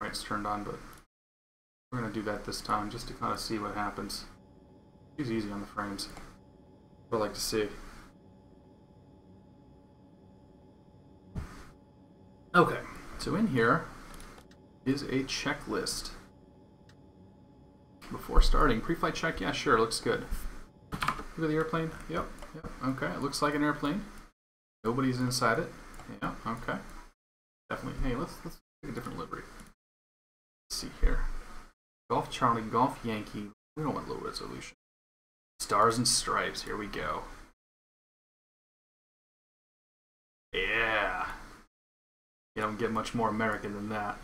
lights turned on, but we're going to do that this time just to kind of see what happens. It's easy on the frames. What I like to see. Okay, so in here is a checklist. Before starting, pre-flight check, yeah, sure, looks good. Look at the airplane. Yep, okay, it looks like an airplane. Nobody's inside it. Yeah, okay. Definitely. Hey, let's take a different livery. Let's see here. Golf Charlie, Golf Yankee. We don't want low resolution. Stars and Stripes, here we go. Yeah. You don't get much more American than that.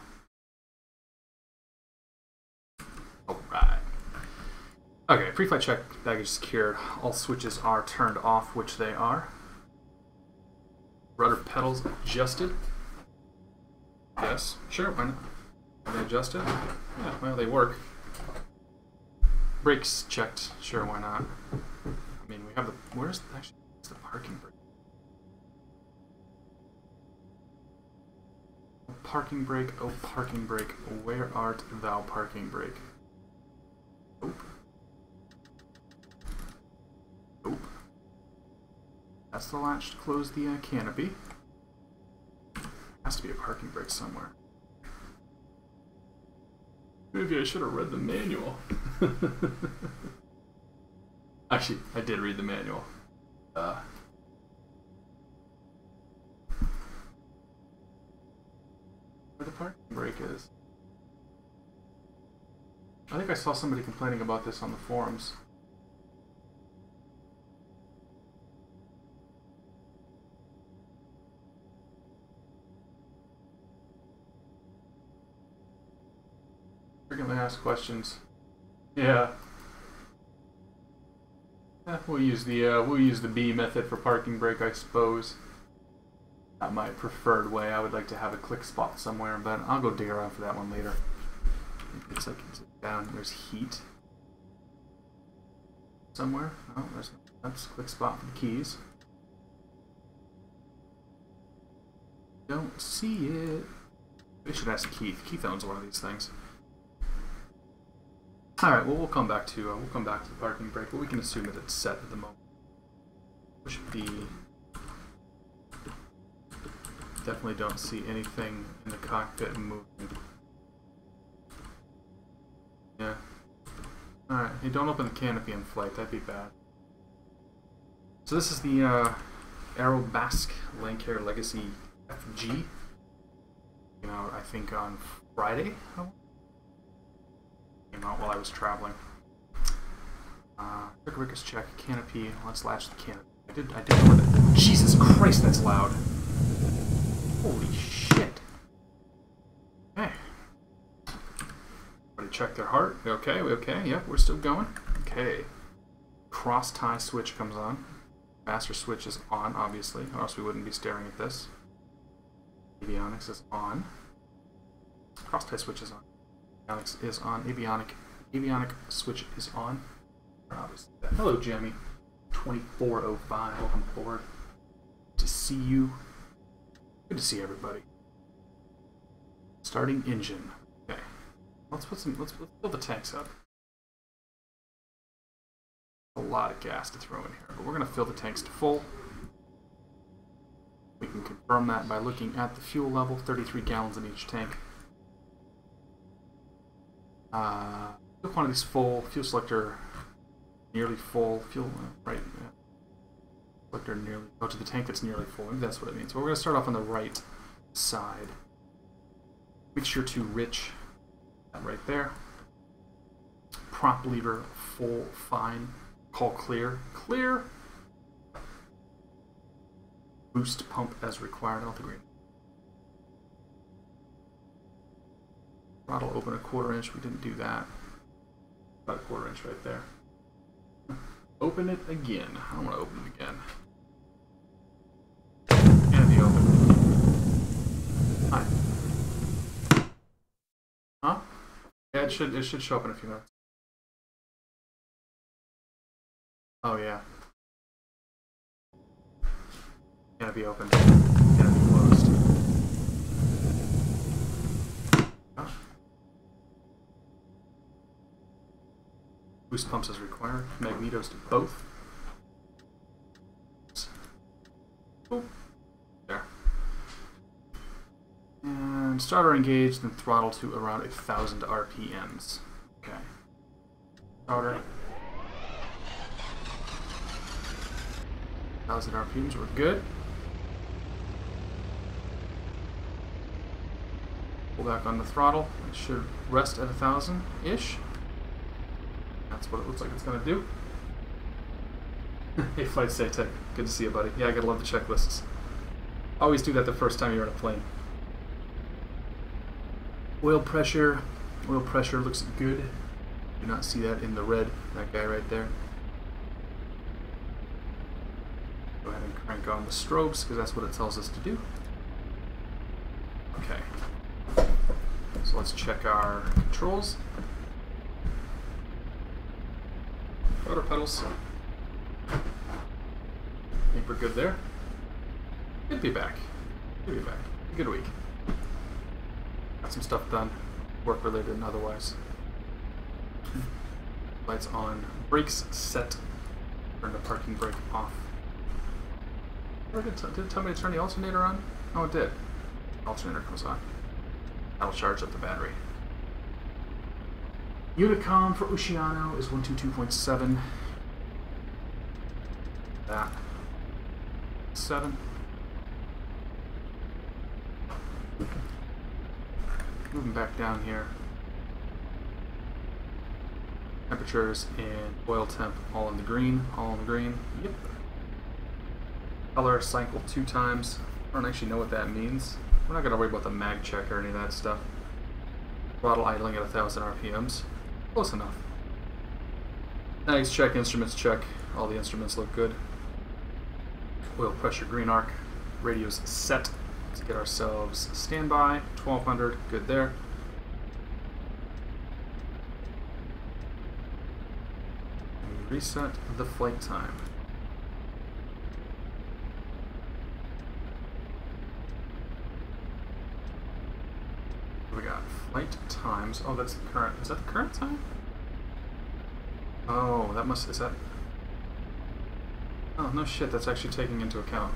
Alright. Okay, pre-flight check, baggage secured. All switches are turned off, which they are. Rudder pedals adjusted. Yes, sure, why not? Are they adjusted? Yeah, well, they work. Brakes checked, sure, why not? I mean, we have the, where's the parking brake? Parking brake, oh parking brake, where art thou parking brake? Nope. Nope. That's the latch to close the canopy. Has to be a parking brake somewhere. Maybe I should have read the manual. Actually, I did read the manual. Where the parking brake is. I think I saw somebody complaining about this on the forums. Frequently asked questions. Yeah. We'll use the B method for parking brake, I suppose. Not my preferred way. I would like to have a click spot somewhere, but I'll go dig around for that one later. It's like it's down. There's heat somewhere. Oh, that's a click spot for the keys. Don't see it. We should ask Keith. Keith owns one of these things. All right. Well, we'll come back to the parking brake, but we can assume that it's set at the moment. Which should be. Definitely don't see anything in the cockpit moving. Yeah. Alright, hey, don't open the canopy in flight, that'd be bad. So this is the Aerobask Lancair Legacy FG. You know, I think on Friday. Came out while I was traveling. Quick Rickus check, canopy, let's latch the canopy. I did know that. Jesus Christ, that's loud. Holy shit. Okay. Everybody check their heart. Okay, yep, we're still going. Okay. Cross tie switch comes on. Master switch is on, obviously, or else we wouldn't be staring at this. Avionics is on. Cross tie switch is on. Avionics is on. Avionic switch is on. Obviously. Hello, Jimmy. 2405. Welcome aboard. To see you. Good to see everybody. Starting engine. Okay. Let's fill the tanks up. A lot of gas to throw in here, but we're gonna fill the tanks to full. We can confirm that by looking at the fuel level, 33 gallons in each tank. Fuel quantity's full, fuel selector nearly full, fuel, right, yeah. Selector nearly, go to the tank that's nearly full, maybe that's what it means. So we're going to start off on the right side. Mixture to rich, that right there. Prop lever, full, fine. Call clear, clear. Boost pump as required, I don't think we're throttle open a 1/4 inch, we didn't do that. About a 1/4 inch right there. Open it again. I don't want to open it again. And the open. Hi. Huh? Yeah, it should show up in a few minutes. Oh yeah. Canopy open. Canopy closed. Oh. Boost pumps as required. Magnetos to both. Oh, there. And starter engaged, then throttle to around 1,000 RPMs. Okay. Starter. 1,000 RPMs, we're good. Pull back on the throttle. It should rest at 1,000-ish. That's what it looks like it's going to do. Hey, Flight Check. Good to see you, buddy. Yeah, I gotta love the checklists. Always do that the first time you're in a plane. Oil pressure looks good. Do not see that in the red. That guy right there. Go ahead and crank on the strobes because that's what it tells us to do. Okay. So let's check our controls. Rotor pedals. I think we're good there. Good be back. Good be back. A good week. Got some stuff done, work related and otherwise. Lights on. Brakes set. Turn the parking brake off. Did it tell me to turn the alternator on? Oh, it did. Alternator comes on. That'll charge up the battery. Unicom for Oceano is 122.7. That. 7. Moving back down here. Temperatures and oil temp all in the green. All in the green. Yep. Color cycle 2 times. I don't actually know what that means. We're not going to worry about the mag check or any of that stuff. Throttle idling at 1,000 RPMs. Close enough. Mags check, instruments check. All the instruments look good. Oil pressure green arc. Radios set. Let's get ourselves standby. 1200. Good there. And reset the flight time. We got flight times. Oh, that's the current. Is that the current time? Oh, that must. Is that? Oh no, shit. That's actually taking into account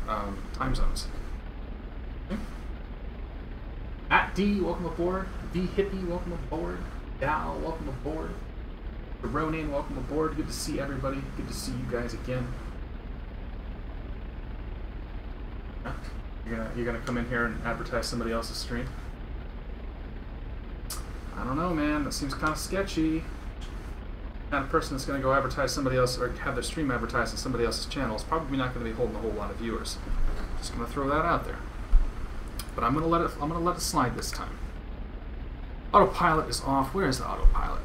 time zones. Okay. At D, welcome aboard. V Hippie, welcome aboard. Dal, welcome aboard. Ronin, welcome aboard. Good to see everybody. Good to see you guys again. You're gonna come in here and advertise somebody else's stream? I don't know, man. That seems kind of sketchy. The kind of person that's going to go advertise somebody else or have their stream advertised on somebody else's channel is probably not going to be holding a whole lot of viewers. Just going to throw that out there. But I'm going to let it slide this time. Autopilot is off. Where is the autopilot?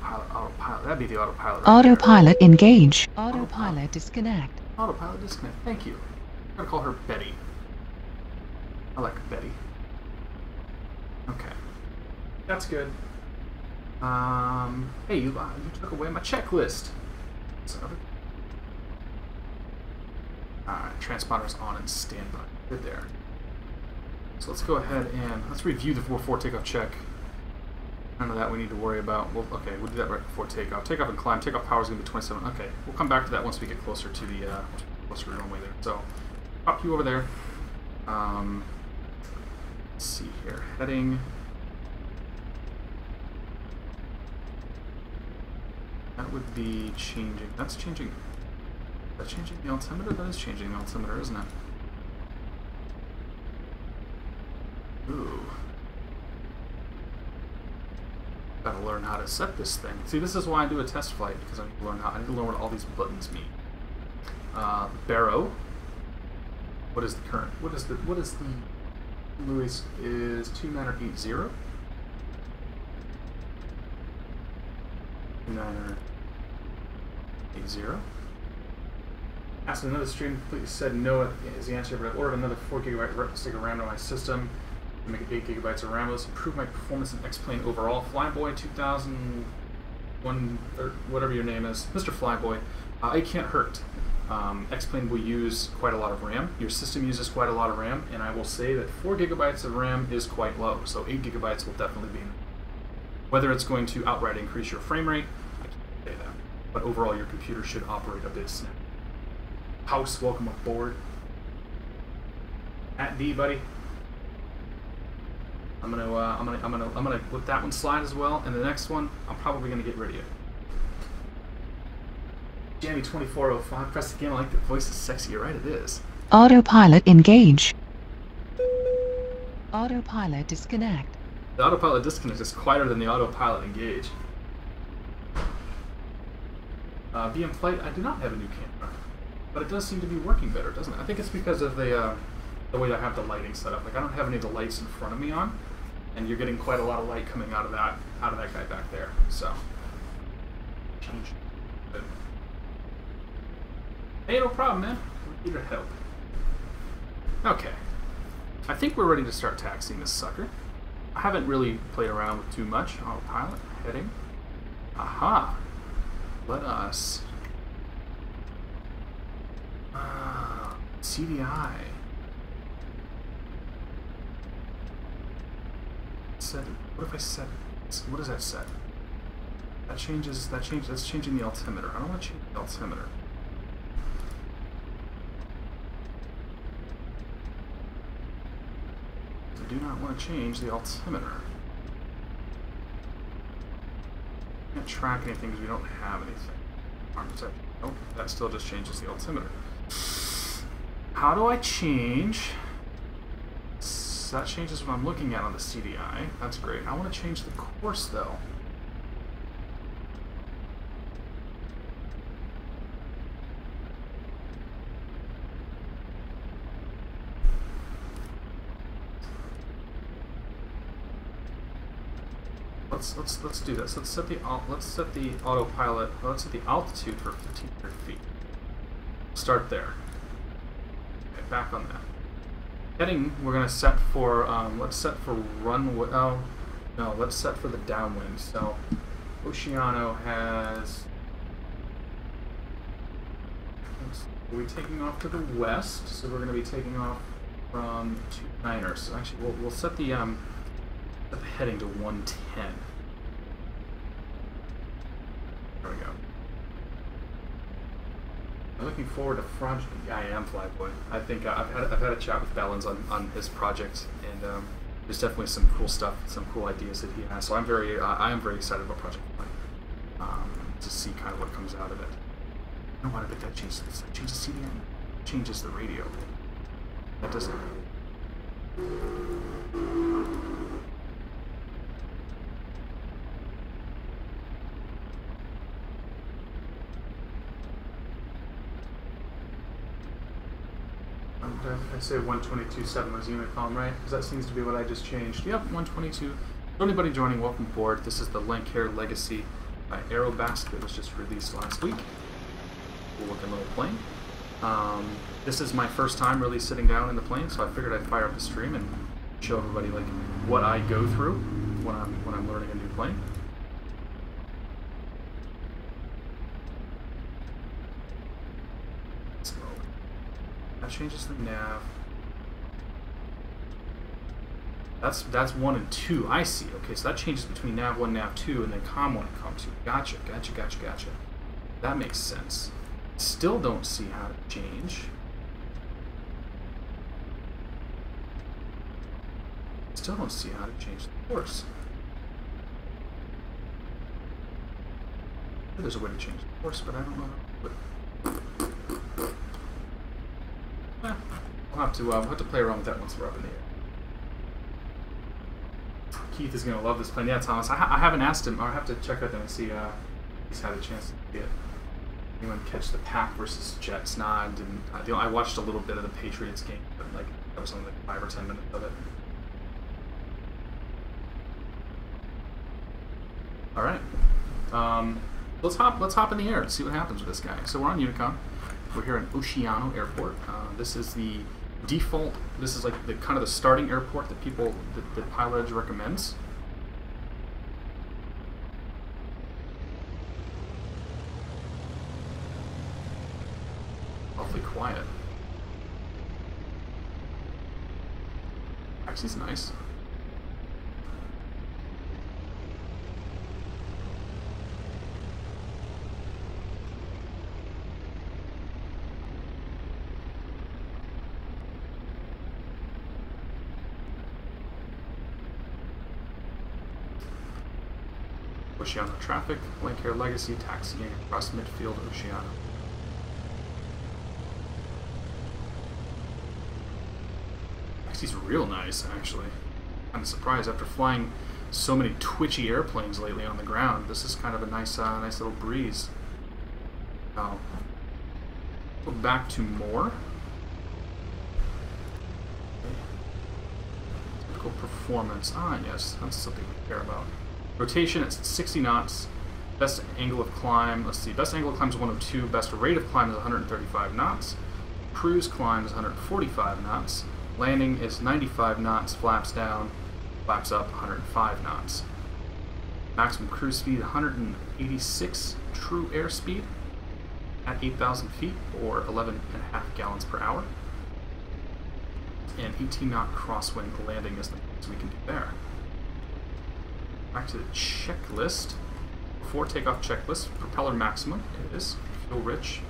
Autopilot. That'd be the autopilot. Right autopilot there. Engage. Autopilot disconnect. Autopilot disconnect. Thank you. I'm going to call her Betty. I like Betty. Okay. That's good. Hey, you took away my checklist. Alright, transponders on and standby. Good there. So let's go ahead and let's review the 4-4 takeoff check. None of that we need to worry about. Well, okay, we'll do that right before takeoff. Takeoff and climb. Takeoff power is going to be 27. Okay, we'll come back to that once we get closer to the runway there. So, pop you over there. Let's see here. Heading. That would be changing. That's changing. Is that changing the altimeter? That is changing the altimeter, isn't it? Ooh. Gotta learn how to set this thing. See, this is why I do a test flight, because I need to learn what all these buttons mean. Barrow. What is the current? What is the Louis is 2980? 2980. Asked another stream, completely said no is the answer, but I've ordered another 4GB stick of RAM to my system to make it 8 GB of RAM. Let's improve my performance in X-Plane overall. Flyboy 2001, or whatever your name is, Mr. Flyboy, it can't hurt. X-Plane will use quite a lot of RAM. Your system uses quite a lot of RAM, and I will say that 4 GB of RAM is quite low, so 8 GB will definitely be. Whether it's going to outright increase your frame rate, I can't say that. but overall your computer should operate a bit snappy. House, welcome aboard. At D, buddy. I'm gonna let that one slide as well, and the next one I'm probably gonna get rid of you. Jamie 2405, press again. I like the voice is sexy. You're right, it is. Autopilot engage. Autopilot disconnect. The autopilot disconnect is quieter than the autopilot engage. BM Flight, I do not have a new camera, but it does seem to be working better, doesn't it? I think it's because of the way I have the lighting set up. Like I don't have any of the lights in front of me on, and you're getting quite a lot of light coming out of that guy back there. So change. Hey, no problem, man. We're here to help. Okay. I think we're ready to start taxiing this sucker. I haven't really played around with too much. Autopilot, heading. Aha. Let us... CDI. Set. What if I set... What does that set? That's changing the altimeter. I don't want to change the altimeter. I do not want to change the altimeter. Can't track anything because we don't have anything. Arm perception. Nope, that still just changes the altimeter. How do I change? That changes what I'm looking at on the CDI. That's great. I want to change the course though. Let's do this. Let's set the autopilot. Well, let's set the altitude for 1,500 feet. Start there. Okay, back on that. Heading, we're gonna set for let's set for runway. Oh no, let's set for the downwind. So Oceano has. We're taking off to the west, so we're gonna be taking off from 29ers. So actually, we'll set the heading to 110. There we go. I'm looking forward to project. I am Flyboy. I think I've had a chat with Bellins on his project, and there's definitely some cool stuff, some cool ideas that he has. So I am very excited about Project Flight, to see kind of what comes out of it. I don't want to bet that changes the CDN, changes the radio. That doesn't. I say 122.7 was unit column, right? Because that seems to be what I just changed. Yep, 122. For anybody joining, welcome aboard. This is the Lancair Legacy Aerobask that was just released last week. Cool looking little plane. This is my first time really sitting down in the plane, so I figured I'd fire up the stream and show everybody like what I go through when I'm learning a new plane. That changes the nav. That's 1 and 2. I see. Okay, so that changes between nav 1, nav 2, and then com 1 and com 2. Gotcha. That makes sense. Still don't see how to change. Still don't see how to change the course. There's a way to change the course, but I don't know how to do it. We'll have to play around with that once we're up in the air. Keith is going to love this plane. Yeah, Thomas, I haven't asked him, or I have to check with him and see if he's had a chance to see it. Anyone catch the Pack versus Jets? Nah, I didn't. I watched a little bit of the Patriots game, but like that was only like 5 or 10 minutes of it. All right, let's hop in the air and see what happens with this guy. So we're on Unicon. We're here at Oceano Airport. This is the default. This is like the kind of the starting airport that that Pilotedge recommends. Awfully quiet. Taxi's nice. Oceano traffic, Lancair Legacy taxiing across midfield Oceano. Taxi's real nice, actually. I'm surprised after flying so many twitchy airplanes lately on the ground. This is kind of a nice, nice little breeze. Now, go back to more. Typical performance. Ah, yes, that's something we care about. Rotation at 60 knots. Best angle of climb. Let's see. Best angle of climb is 102. Best rate of climb is 135 knots. Cruise climb is 145 knots. Landing is 95 knots. Flaps down. Flaps up 105 knots. Maximum cruise speed 186 true airspeed at 8,000 feet or 11.5 gallons per hour. And 18 knot crosswind landing is the most we can do there. Back to the checklist. Before takeoff checklist, propeller maximum is fuel rich,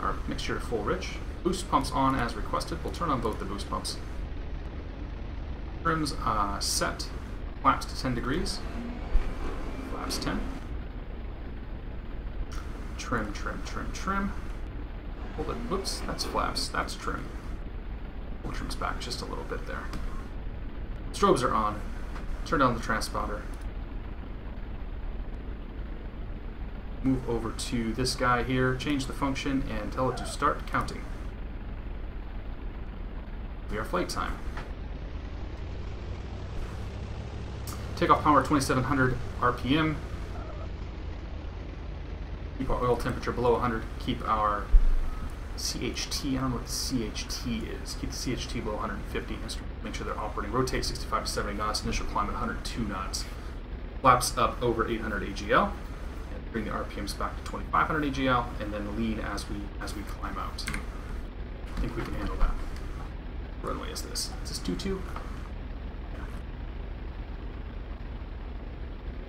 or mixture full rich. Boost pumps on as requested. We'll turn on both the boost pumps. Trims set. Flaps to 10 degrees. Flaps 10. Trim, trim, trim, trim. Hold it. Whoops, that's flaps. That's trim. Pull trims back just a little bit there. Strobes are on. Turn down the transponder. Move over to this guy here. Change the function and tell it to start counting. We are flight time. Takeoff power 2700 RPM. Keep our oil temperature below 100. Keep our CHT, I don't know what the CHT is. Keep the CHT below 150. Make sure they're operating. Rotate 65 to 70 knots. Initial climb at 102 knots. Flaps up over 800 AGL. And bring the RPMs back to 2500 AGL. And then lean as we climb out. I think we can handle that. What runway is this? Is this 22?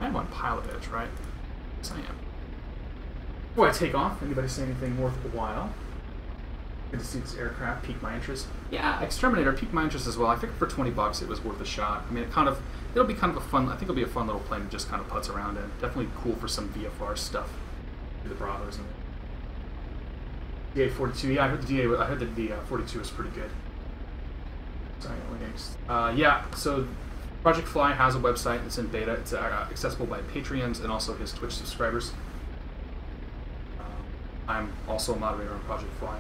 I'm on Pilotedge, right? Yes, I am. Before I take off, anybody say anything worthwhile? Good to see this aircraft pique my interest. Yeah, Exterminator piqued my interest as well. I think for 20 bucks it was worth a shot. I mean, it'll be kind of a fun, I think it'll be a fun little plane to just kind of putz around in. Definitely cool for some VFR stuff. Do the Bravos and DA-42. Yeah, I heard the DA-42 was pretty good. Sorry, yeah, so Project Fly has a website. It's in beta. It's accessible by Patreons and also his Twitch subscribers. I'm also a moderator on Project Fly.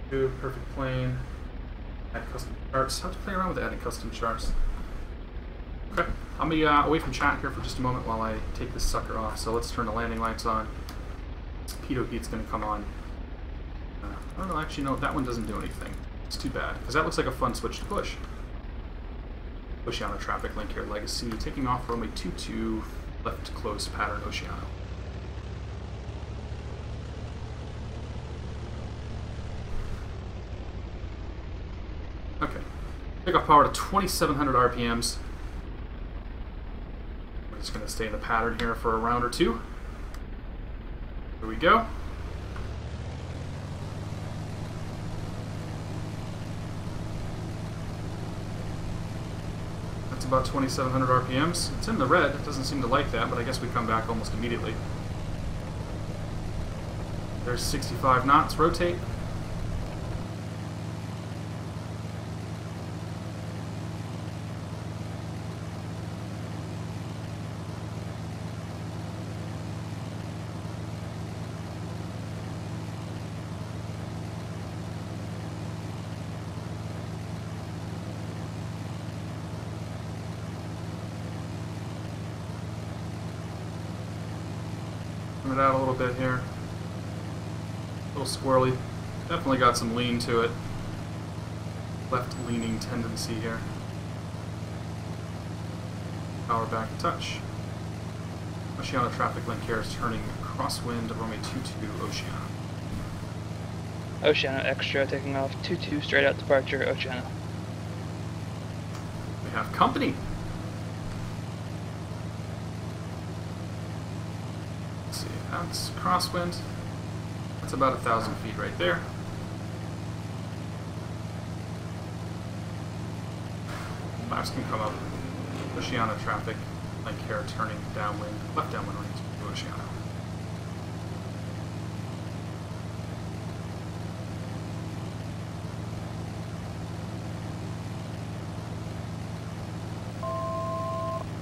Perfect plane. Add custom charts. How to play around with adding custom charts. Okay, I'll be away from chat here for just a moment while I take this sucker off. So let's turn the landing lights on. Pitot heat's going to come on. I don't know, actually, no, that one doesn't do anything. It's too bad, because that looks like a fun switch to push. Oceano traffic, Lancair Legacy, taking off runway 22, left close pattern Oceano. Okay, takeoff power to 2700 RPMs. We're just going to stay in the pattern here for a round or two. Here we go. About 2700 RPMs. It's in the red. It doesn't seem to like that, but I guess we come back almost immediately. There's 65 knots. Rotate. It out a little bit here. A little squirrely. Definitely got some lean to it. Left leaning tendency here. Power back a touch. Oceano traffic Lancair is turning crosswind runway 22 Oceano. Oceano extra taking off 22 straight out departure Oceano. We have company. That's crosswind. That's about 1,000 feet right there. Flaps can come up Oceano traffic, Lancair turning downwind, left downwind right to Oceano.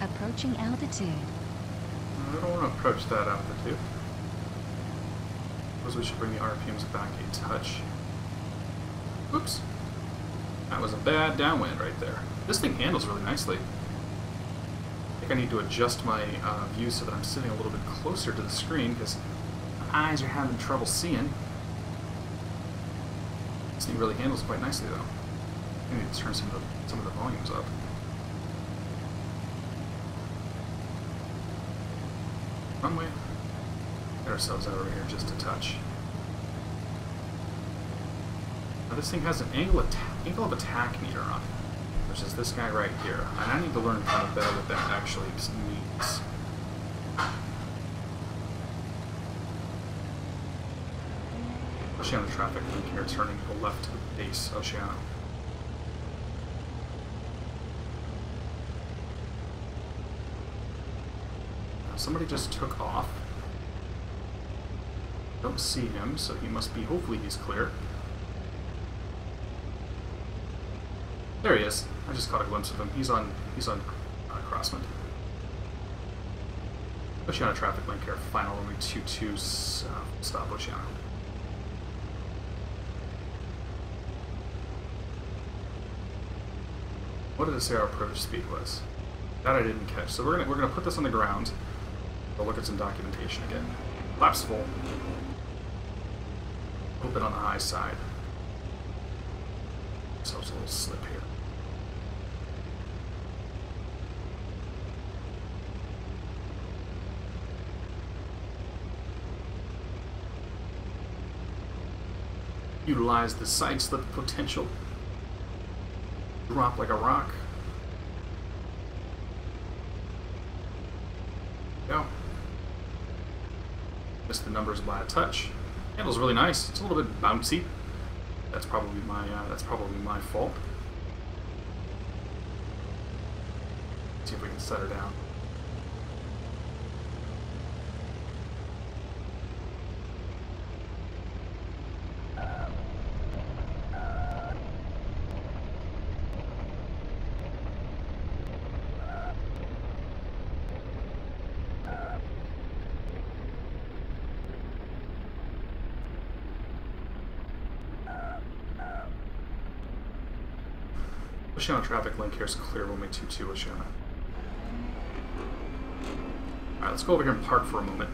Approaching altitude. I don't want to approach that altitude. Suppose we should bring the RPMs back a touch. Oops. That was a bad downwind right there. This thing handles really nicely. I think I need to adjust my view so that I'm sitting a little bit closer to the screen because my eyes are having trouble seeing. This thing really handles quite nicely though. I need to turn some of the volumes up. Runway. Get ourselves out over here just a touch. Now this thing has an angle of attack meter on it, which is this guy right here. And I need to learn kind of better what that actually means. Oceano traffic link here, turning to the left to the base, Oceano. Somebody just took off. Don't see him, so he must be, hopefully he's clear. There he is. I just caught a glimpse of him. He's on crosswind. Oceano traffic link here, final runway 22, stop Oceano. What did it say our approach speed was? That I didn't catch. So we're gonna put this on the ground. We'll look at some documentation again. Flaps full. Open on the high side. So it's a little slip here. Utilize the side slip potential. Drop like a rock. Go. Missed the numbers by a touch. Handles really nice. It's a little bit bouncy. That's probably my fault. See if we can set her down. Oceano traffic link here is clear runway 22 Oceano. Alright, let's go over here and park for a moment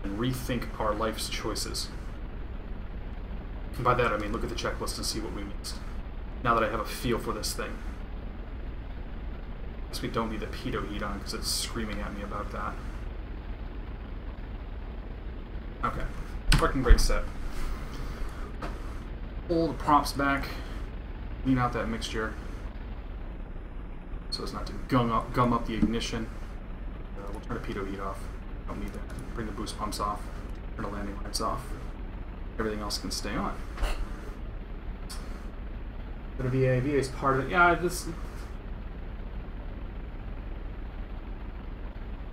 and rethink our life's choices. And by that I mean look at the checklist and see what we missed. Now that I have a feel for this thing. I guess we don't need the pitot heat on because it's screaming at me about that. Okay, parking brake set. Pull the props back. Clean out that mixture so as not to gum up the ignition. We'll turn the pitot heat off. Don't need that. Bring the boost pumps off. Turn the landing lights off. Everything else can stay on. But a VA is part of it. Yeah, this.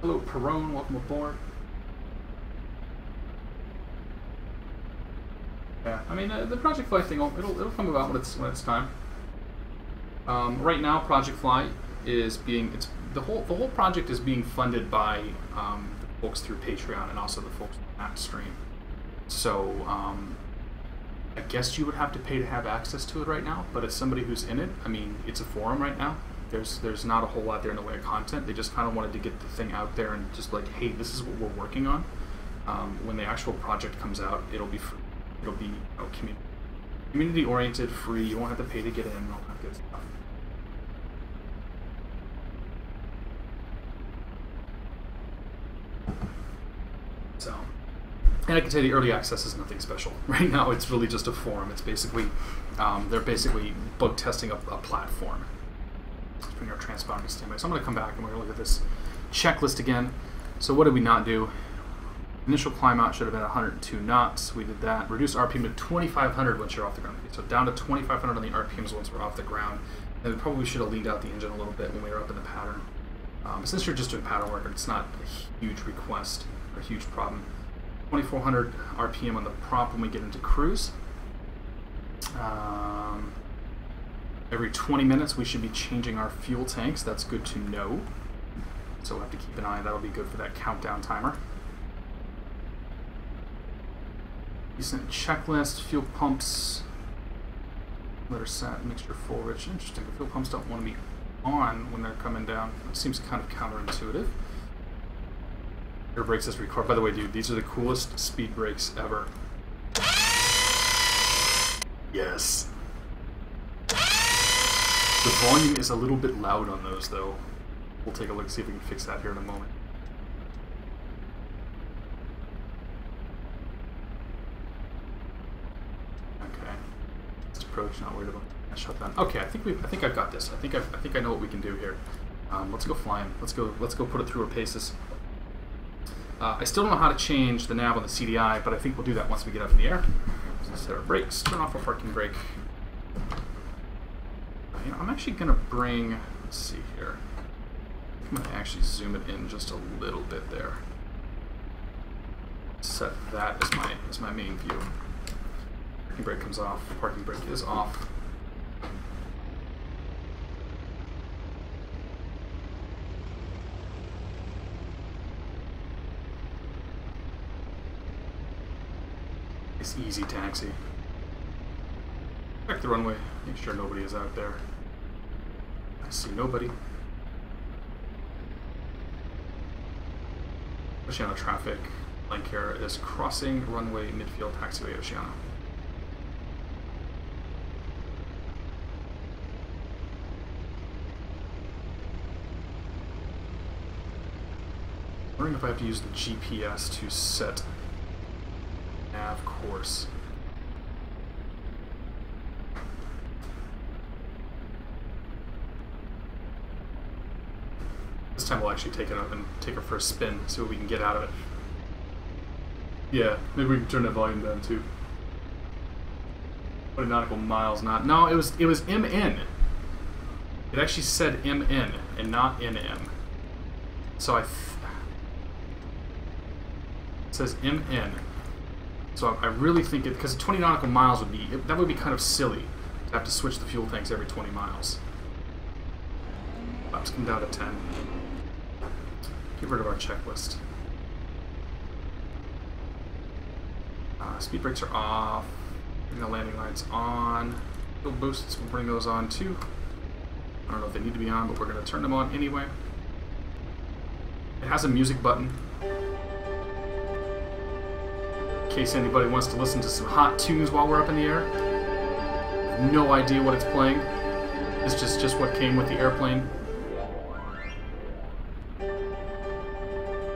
Hello, Perone. Welcome aboard. Yeah, I mean the Project Fly thing. It'll come about when it's time. Right now, Project Fly is being the whole project is being funded by the folks through Patreon and also the folks at Stream. So I guess you would have to pay to have access to it right now. But as somebody who's in it, I mean, it's a forum right now. There's not a whole lot there in the way of content. They just kind of wanted to get the thing out there and just like, hey, this is what we're working on. When the actual project comes out, it'll be free. It'll be community oriented, free. You won't have to pay to get in and all that good stuff. So, and I can tell you the early access is nothing special. Right now it's really just a forum. It's basically, they're basically bug testing a platform. Let's bring our transponding standby. So I'm going to come back and we're going to look at this checklist again. So what did we not do? Initial climb out should have been 102 knots. We did that. Reduce RPM to 2,500 once you're off the ground. So down to 2,500 on the RPMs once we're off the ground. And probably should have leaned out the engine a little bit when we were up in the pattern. But since you're just doing pattern work, it's not a huge request or a huge problem. 2400 RPM on the prop when we get into cruise. Every 20 minutes we should be changing our fuel tanks. That's good to know. So we'll have to keep an eye. That'll be good for that countdown timer. Decent checklist. Fuel pumps. Motor set. Mixture full rich. Interesting. The fuel pumps don't want to be on when they're coming down. It seems kind of counterintuitive. Air brakes is record. By the way, dude, these are the coolest speed brakes ever. Yes. The volume is a little bit loud on those, though. We'll take a look and see if we can fix that here in a moment. Okay. Let's approach. Not worried about that. Shut down. Okay, I think I've got this. I think I know what we can do here. Let's go flying. Let's go put it through our paces. I still don't know how to change the nav on the CDI, but I think we'll do that once we get up in the air. So set our brakes. Turn off our parking brake. You know, I'm actually going to bring, let's see here, I'm going to actually zoom it in just a little bit there. Set that as my main view. Parking brake comes off, parking brake is off. It's easy taxi. Check the runway, make sure nobody is out there. I see nobody. Oceana traffic. Lancair is crossing runway midfield taxiway Oceana. I'm wondering if I have to use the GPS to set nav course. This time we'll actually take it up and take her for a spin, see what we can get out of it. Yeah, maybe we can turn that volume down too. 20 nautical miles, not. No, it was MN. It actually said MN and not NM. So it says MN. So I really think it, because 20 nautical miles would be, that would be kind of silly to have to switch the fuel tanks every 20 miles. Let's come down to 10. Get rid of our checklist. Speed brakes are off. Bring the landing lights on. Fuel boosts, we'll bring those on too. I don't know if they need to be on, but we're going to turn them on anyway. It has a music button. In case anybody wants to listen to some hot tunes while we're up in the air. I have no idea what it's playing. It's just what came with the airplane.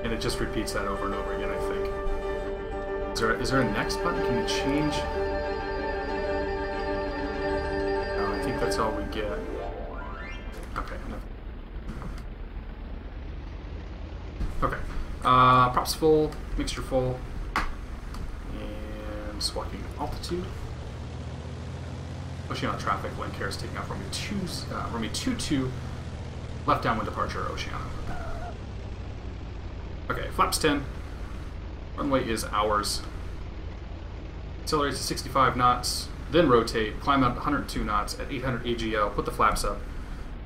And it just repeats that over and over again, I think. Is there a next button? Can we change? No, I think that's all we get. Okay. Okay. Props full, mixture full, and swapping altitude. Oceana traffic, Lancair is taking off runway 22, left downwind departure, Oceana. Okay, flaps 10. Runway is ours. Accelerate to 65 knots, then rotate, climb out 102 knots at 800 AGL, put the flaps up,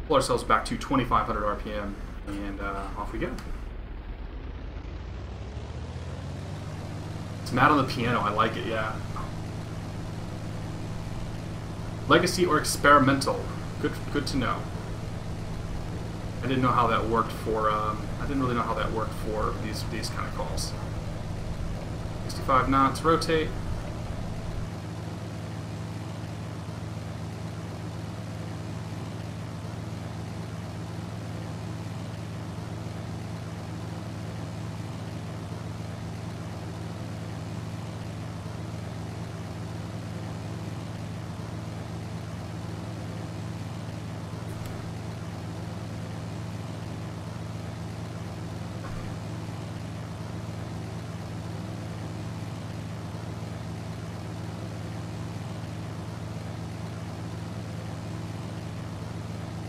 pull ourselves back to 2500 RPM, and off we go. It's Matt on the piano, I like it, yeah. Legacy or experimental? Good to know. I didn't know how that worked for. I didn't really know how that worked for these kind of calls. 65 knots, rotate.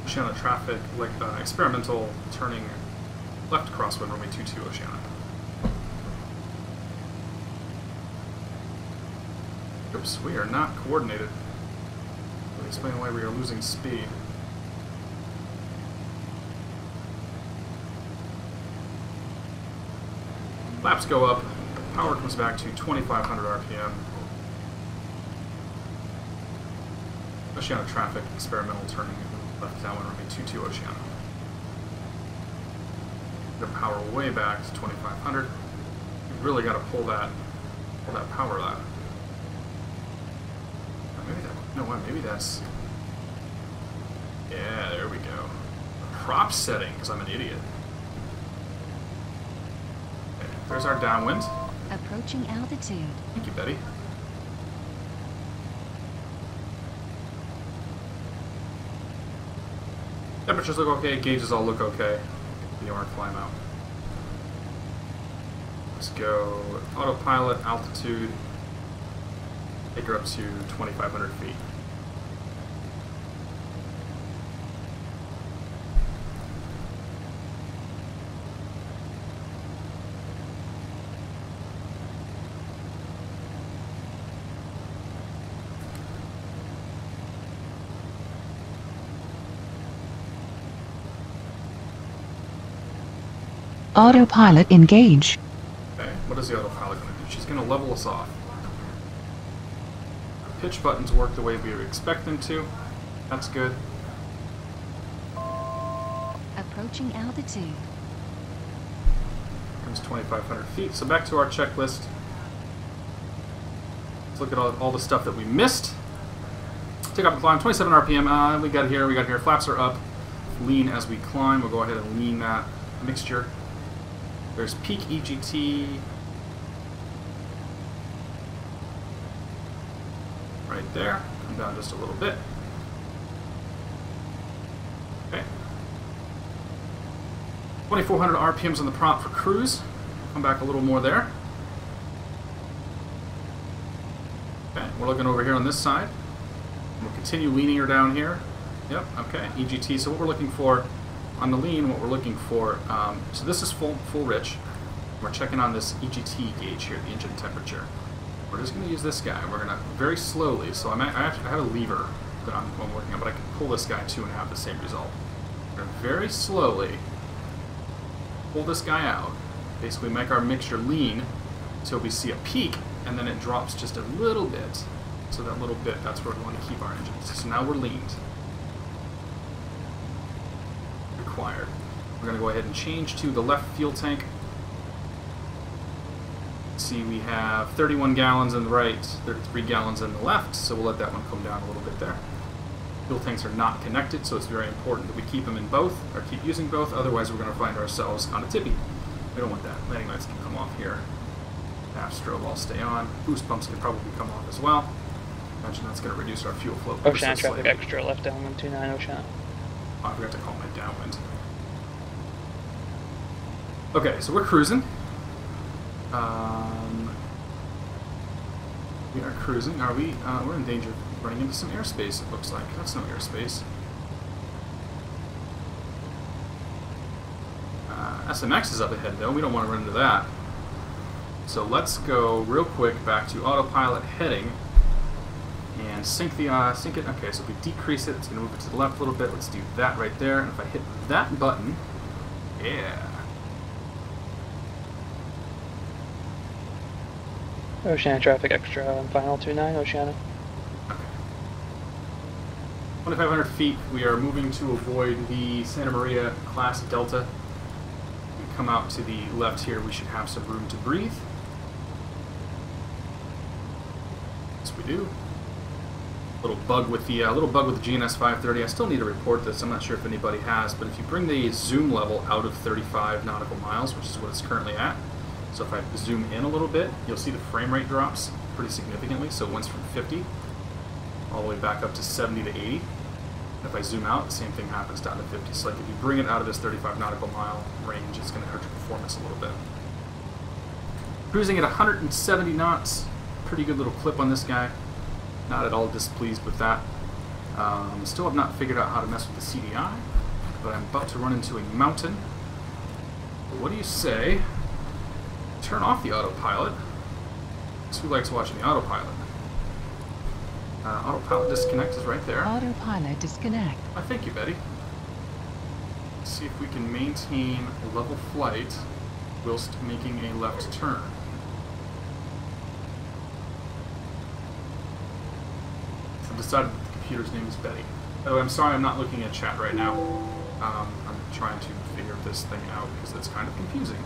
Oceana traffic, like experimental turning left crosswind runway 22 Oceana. Oops, we are not coordinated. Let me explain why we are losing speed. Flaps go up, power comes back to 2,500 RPM. Oceana traffic, experimental turning left downwind runway 22 Oceana. The power way back to 2,500. You've really got to pull that power out. Maybe that. You know what? Maybe that's. Yeah, there we go. Prop setting, because I'm an idiot. Okay, there's our downwind. Approaching altitude. Thank you, Betty. Temperatures look okay, gauges all look okay. You know our climb out. Let's go autopilot, altitude. Take her up to 2,500 feet. Autopilot engage. Okay, what is the autopilot going to do? She's going to level us off. Our pitch buttons work the way we would expect them to. That's good. Approaching altitude. Comes 2,500 feet. So back to our checklist. Let's look at all the stuff that we missed. Take off and climb, 27 RPM. We got here. Flaps are up. Lean as we climb. We'll go ahead and lean that mixture. There's peak EGT right there. Come down just a little bit. Okay. 2,400 RPMs on the prop for cruise. Come back a little more there. Okay, we're looking over here on this side. We'll continue leaning her down here. Yep, okay, EGT. So what we're looking for on the lean, what we're looking for, so this is full rich. We're checking on this EGT gauge here, the engine temperature. We're just going to use this guy. We're going to very slowly, so I have a lever that I'm working on, but I can pull this guy too and have the same result. We're going to very slowly pull this guy out, basically make our mixture lean until we see a peak, and then it drops just a little bit. So that little bit, that's where we want to keep our engines. So now we're leaned. Required. We're going to go ahead and change to the left fuel tank. See, we have 31 gallons in the right, 33 gallons in the left, so we'll let that one come down a little bit there. Fuel tanks are not connected, so it's very important that we keep them in both, or keep using both, otherwise we're going to find ourselves on a tippy. We don't want that. Landing lights can come off here. Half strobe all stay on. Boost pumps can probably come off as well. Imagine that's going to reduce our fuel flow. Oceana traffic extra left downwind 29 Oceana. Oh, I forgot to call my downwind. Okay, so we're cruising. We are cruising. Are we? We're in danger of running into some airspace, it looks like. That's no airspace. SMX is up ahead, though. We don't want to run into that. So let's go real quick back to autopilot heading and sync it. Okay, so if we decrease it, it's going to move it to the left a little bit. Let's do that right there. And if I hit that button, yeah. Oceana traffic extra on final 29 Oceana. Okay. 2,500 feet. We are moving to avoid the Santa Maria class Delta. We come out to the left here. We should have some room to breathe. Yes, we do. Little bug with the GNS 530. I still need to report this. I'm not sure if anybody has, but if you bring the zoom level out of 35 nautical miles, which is what it's currently at. So if I zoom in a little bit, you'll see the frame rate drops pretty significantly. So it went from 50 all the way back up to 70 to 80. And if I zoom out, the same thing happens down to 50. So like if you bring it out of this 35 nautical mile range, it's going to hurt your performance a little bit. Cruising at 170 knots. Pretty good little clip on this guy. Not at all displeased with that. Still have not figured out how to mess with the CDI, but I'm about to run into a mountain. But what do you say? Turn off the autopilot. Who likes watching the autopilot? Autopilot disconnect is right there. Autopilot disconnect. Why, thank you, Betty. Let's see if we can maintain level flight whilst making a left turn. I've decided that the computer's name is Betty. Oh, I'm sorry, I'm not looking at chat right now. I'm trying to figure this thing out because it's kind of confusing.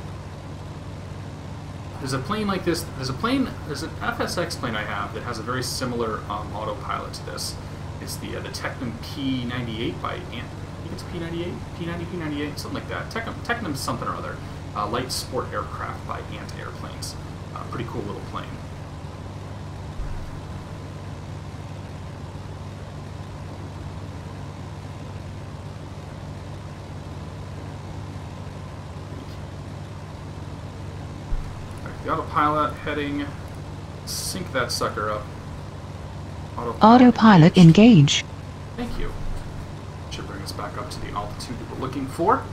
There's a plane like this. There's an FSX plane I have that has a very similar autopilot to this. It's the Tecnam P98 by Ant. I think it's P98, P90, P98, something like that. Tecnam something or other. Light sport aircraft by Ant Airplanes. Pretty cool little plane. The autopilot heading, sync that sucker up. Autopilot engage. Thank you. Should bring us back up to the altitude that we're looking for.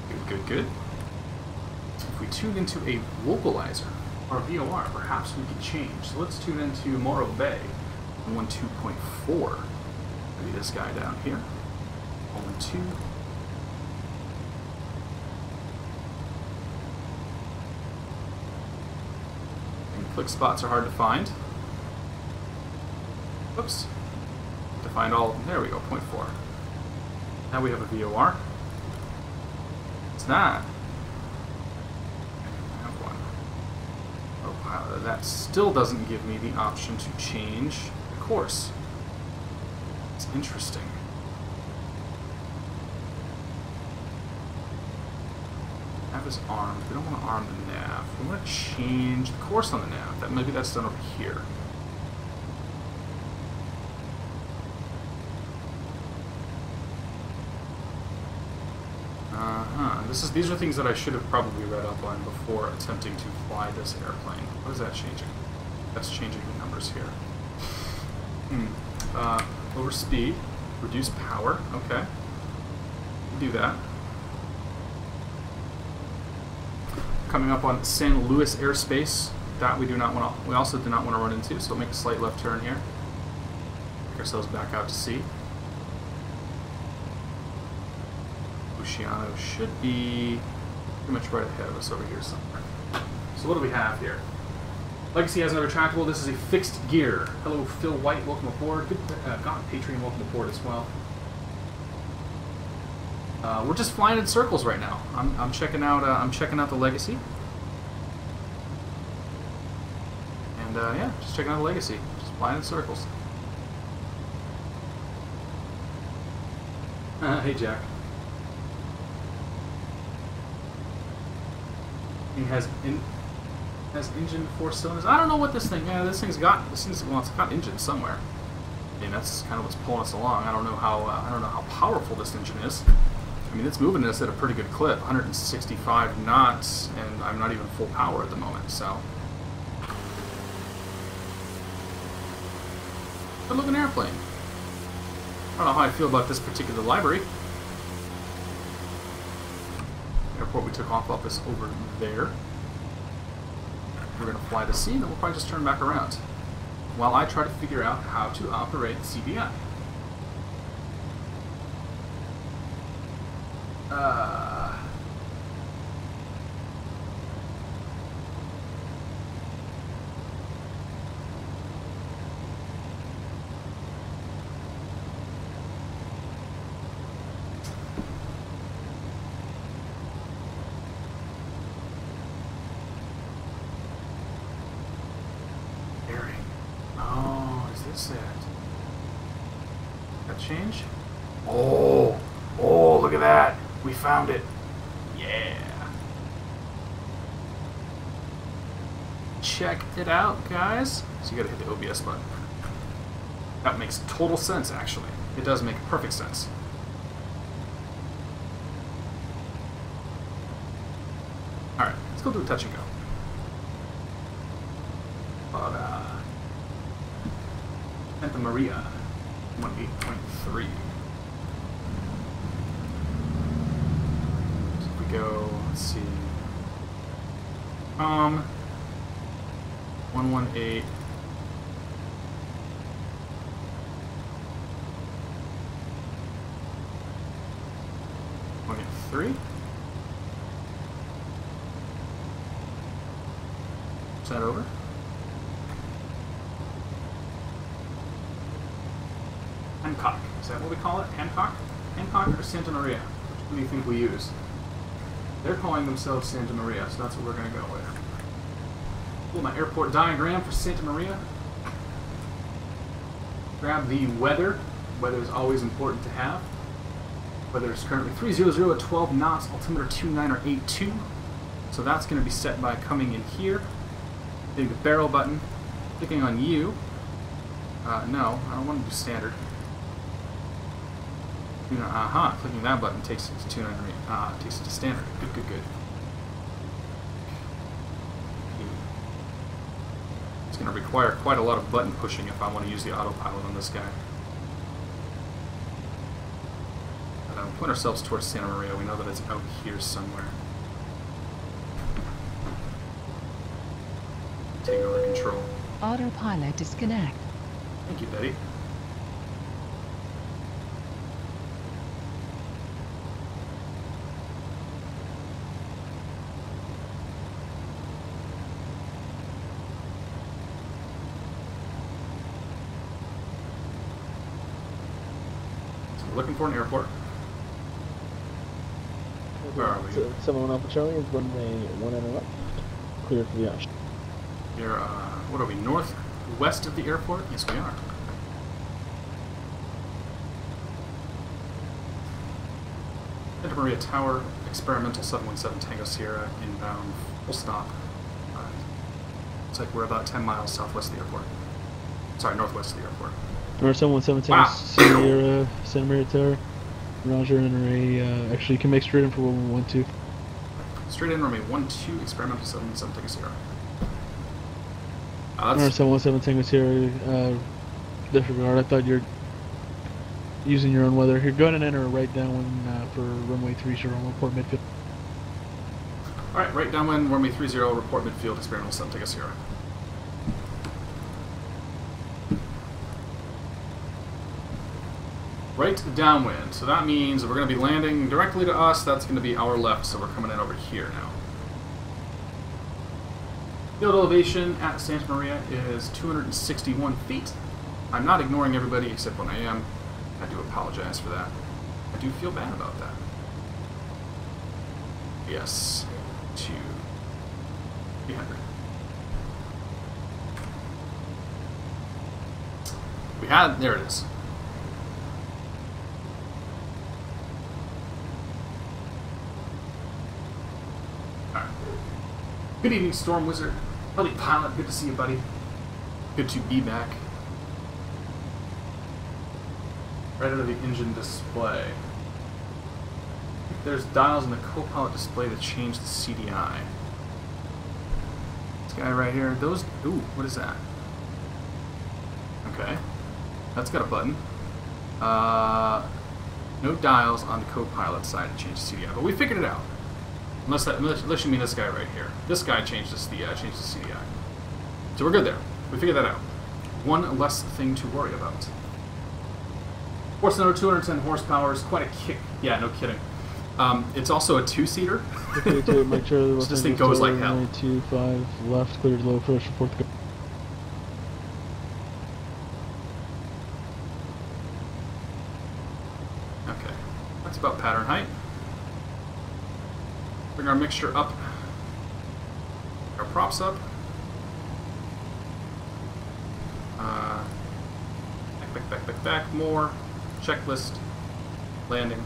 Good, good, good. If we tune into a vocalizer, or VOR, perhaps we could change. So let's tune into Morro Bay on 12.4. Maybe this guy down here. 112. Click spots are hard to find. Oops. To find all, there we go, 0.4. Now we have a VOR. It's that. I have one. Autopilot. That still doesn't give me the option to change the course. It's interesting. Nav is armed. We don't want to arm the nav. We want to change the course on the nav. Maybe that's done over here. These are things that I should have probably read up on before attempting to fly this airplane. What is that changing? That's changing the numbers here. Lower speed, reduce power. Okay, do that. Coming up on San Luis airspace. That we do not want to. We also do not want to run into. So we'll make a slight left turn here. Take ourselves back out to sea. Oceano should be pretty much right ahead of us over here somewhere. So what do we have here? Legacy has another retractable. This is a fixed gear. Hello, Phil White. Welcome aboard. Good, God, Patreon. Welcome aboard as well. We're just flying in circles right now. I'm checking out. I'm checking out the Legacy. And yeah, just checking out the Legacy. Just flying in circles. Hey, Jack. He has engine 4 cylinders. I don't know what this thing. Yeah, this thing's got. Well, it's got engine somewhere. I mean, that's kind of what's pulling us along. I don't know how powerful this engine is. I mean, it's moving us at a pretty good clip, 165 knots, and I'm not even full power at the moment. So, good looking airplane. I don't know how I feel about this particular library. Airport we took off is over there. We're going to fly to sea, and then we'll probably just turn back around while I try to figure out how to operate the CDI. That change? Oh, look at that. We found it. Yeah. Check it out, guys. So you gotta hit the OBS button. That makes total sense, actually. It does make perfect sense. Alright, let's go do a touch and go. Santa Maria. 18.3. So if we go, let's see. 118. 3. Is that over? Hancock. Is that what we call it? Hancock? Hancock or Santa Maria? Which one do you think we use? They're calling themselves Santa Maria, so that's what we're going to go with. Pull my airport diagram for Santa Maria. Grab the weather. Weather is always important to have. Weather is currently 300 at 12 knots, altimeter 29 or 82. So that's going to be set by coming in here, hitting the barrel button, clicking on U. No, I don't want to do standard. Clicking that button takes it to 29 or 8. Takes it to standard. Good, good, good. It's going to require quite a lot of button pushing if I want to use the autopilot on this guy. Point ourselves towards Santa Maria. We know that it's out here somewhere. Take over control. Autopilot disconnect. Thank you, Betty. So we're looking for an airport. Where are we? 71 Alpha Charlie is runway 1 and up. Clear for the option. You're, what are we, northwest of the airport? Yes, we are. Santa Maria Tower, experimental 717 Tango Sierra, inbound, full stop. Looks like we're about 10 miles southwest of the airport. Sorry, northwest of the airport. Number 717 Wow. Sierra, Santa Maria Tower. Roger, and actually you can make straight in for 1112. Straight in, runway 12, experimental 717 Tango Sierra. Number 717 Tango Sierra, disregard, I thought you're using your own weather. Here, go ahead and enter a right downwind for runway 30, report midfield. Alright, right downwind, runway 30, report midfield, experimental 7 Tango Sierra. Right downwind, so that means if we're going to be landing directly to us, that's going to be our left, so we're coming in over here now. Field elevation at Santa Maria is 261 feet. I'm not ignoring everybody except when I am. I do apologize for that. I do feel bad about that. Yes, to 300. We had, there it is. Good evening, Storm Wizard. Heli Pilot, good to see you, buddy. Good to be back. Right under the engine display. There's dials in the co-pilot display that change the CDI. This guy right here, those... Ooh, what is that? Okay. That's got a button. No dials on the co-pilot side to change the CDI, but we figured it out. Unless you mean this guy right here. This guy changed the CDI. So we're good there. We figured that out. One less thing to worry about. Horse number 210 horsepower is quite a kick. Yeah, no kidding. It's also a 2-seater. So this thing goes like hell. 25 left, cleared low approach, report the go. Okay, that's about pattern height. Bring our mixture up. Our props up. Back, more. Checklist. Landing.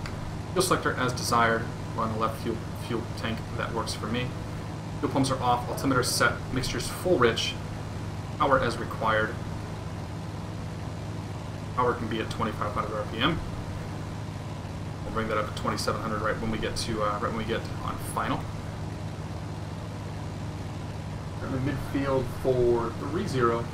Fuel selector as desired. We're on the left fuel tank. That works for me. Fuel pumps are off. Altimeter set. Mixture's full rich. Power as required. Power can be at 2,500 RPM. We'll bring that up to 2,700 right when we get to on final. We're in the midfield for 30.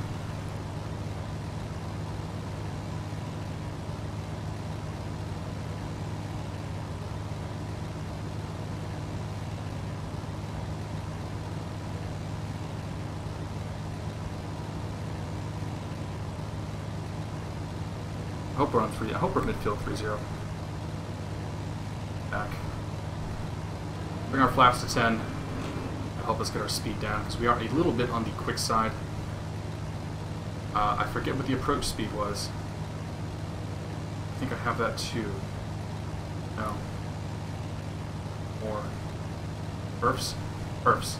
I hope we're on 3. I hope we're midfield 30. Back. Bring our flaps to 10. Help us get our speed down, because we are a little bit on the quick side. I forget what the approach speed was. I think I have that too. No. More. Perfs? Perfs.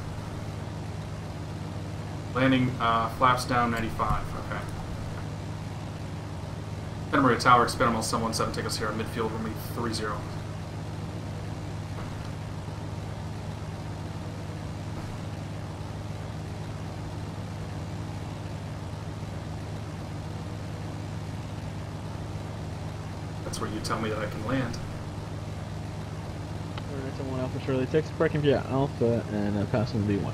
Landing, flaps down 95. Okay. Santa Maria Tower, experimental 717, take us here on midfield, runway 30. That's where you tell me that I can land. Alright, 1 Alpha Charlie, takes braking via Alpha and passing the V1.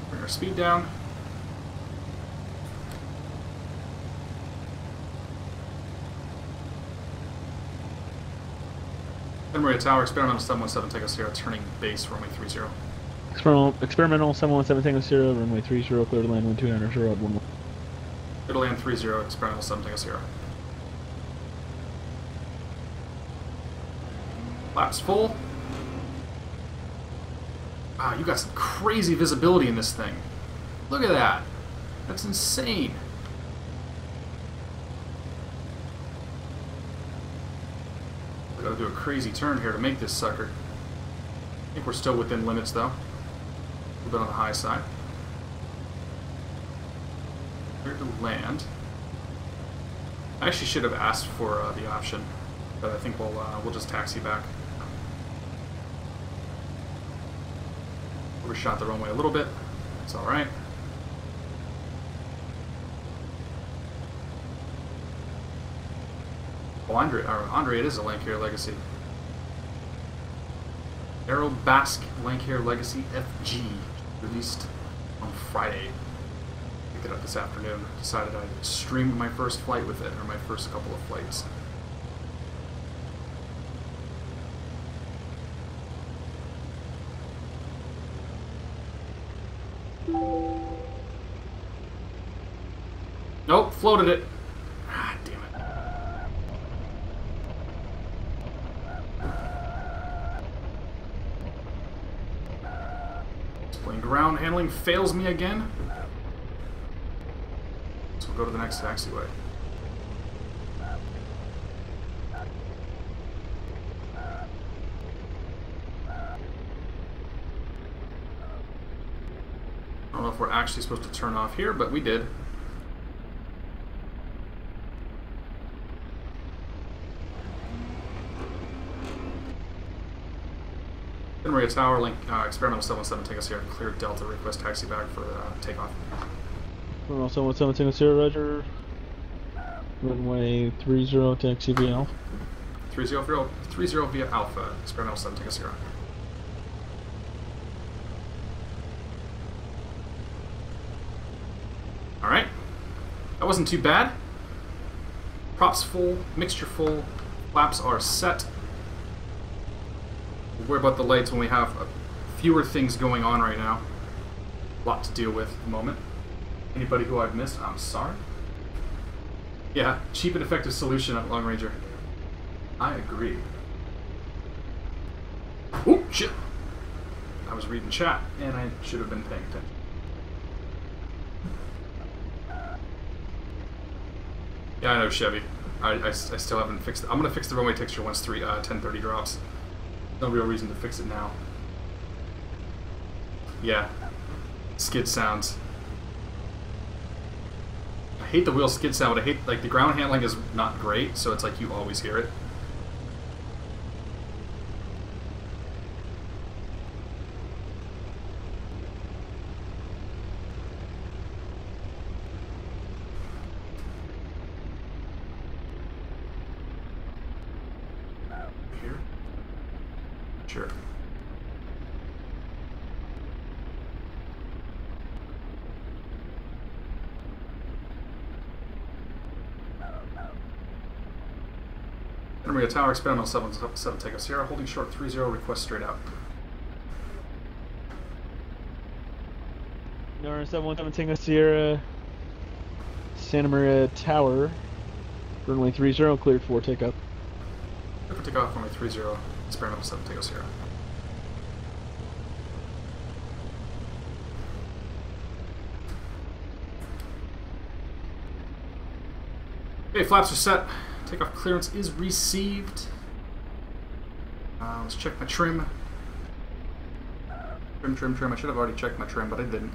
Bring our speed down. Santa Maria Tower, experimental 717, take us here, turning base, runway 30. Experimental 717 Tango Sierra, runway 30, clear to land 129 0 at 11. Clear to land 30, experimental 7 Tango Sierra. Flaps full. Wow, you got some crazy visibility in this thing. Look at that. That's insane. I gotta do a crazy turn here to make this sucker. I think we're still within limits though. A little bit on the high side. Clear to land. I actually should have asked for the option, but I think we'll just taxi back. Overshot the runway a little bit. It's all right. Oh, Andre, it is a Lancair Legacy. Aerobask Lancair Legacy FG, released on Friday. Picked it up this afternoon. Decided I'd stream my first flight with it, or my first couple of flights. Nope, floated it. Ah, damn it. Displaying ground handling fails me again. So we'll go to the next taxiway. I don't know if we're actually supposed to turn off here, but we did. Maria Tower, link experimental 717, take us here. Clear Delta, request taxi back for takeoff. Experimental 717, take us here, Roger. Runway 30, taxi via Alpha. 30 via Alpha, experimental 7, take us here. Alright. That wasn't too bad. Props full, mixture full, flaps are set. We'll worry about the lights when we have fewer things going on right now. A lot to deal with at the moment. Anybody who I've missed, I'm sorry. Yeah, cheap and effective solution at Long Ranger. I agree. Oh, shit! I was reading chat, and I should have been paying attention. Yeah, I know, Chevy. I still haven't fixed it. I'm going to fix the runway texture once 10:30 drops. No real reason to fix it now. Yeah. Skid sounds. I hate the wheel skid sound, but I hate, like, the ground handling is not great, so it's like you always hear it. Here? Sure. Maria Tower, experimental 7 take us Sierra, holding short 30, request straight out. Northern 717 Tango Sierra, Santa Maria Tower, runway 30, cleared for takeoff. Clear for takeoff, runway 30, experimental 7, takeoff 0. Okay, flaps are set. Takeoff clearance is received. Let's check my trim. Trim. I should have already checked my trim, but I didn't.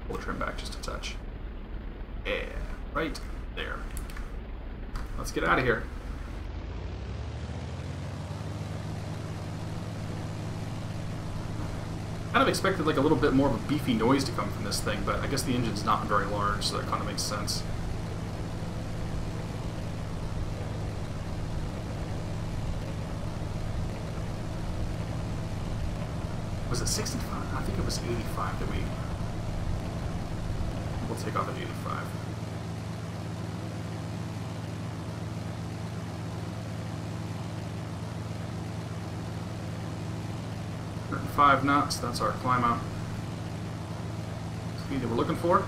Pull the trim back just a touch. Yeah, right there. Let's get out of here. Kind of expected like a little bit more of a beefy noise to come from this thing, but I guess the engine's not very large, so that kind of makes sense. Was it 65? I think it was 85 that we'll take off at 85. Five knots, that's our climb out speed that we're looking for.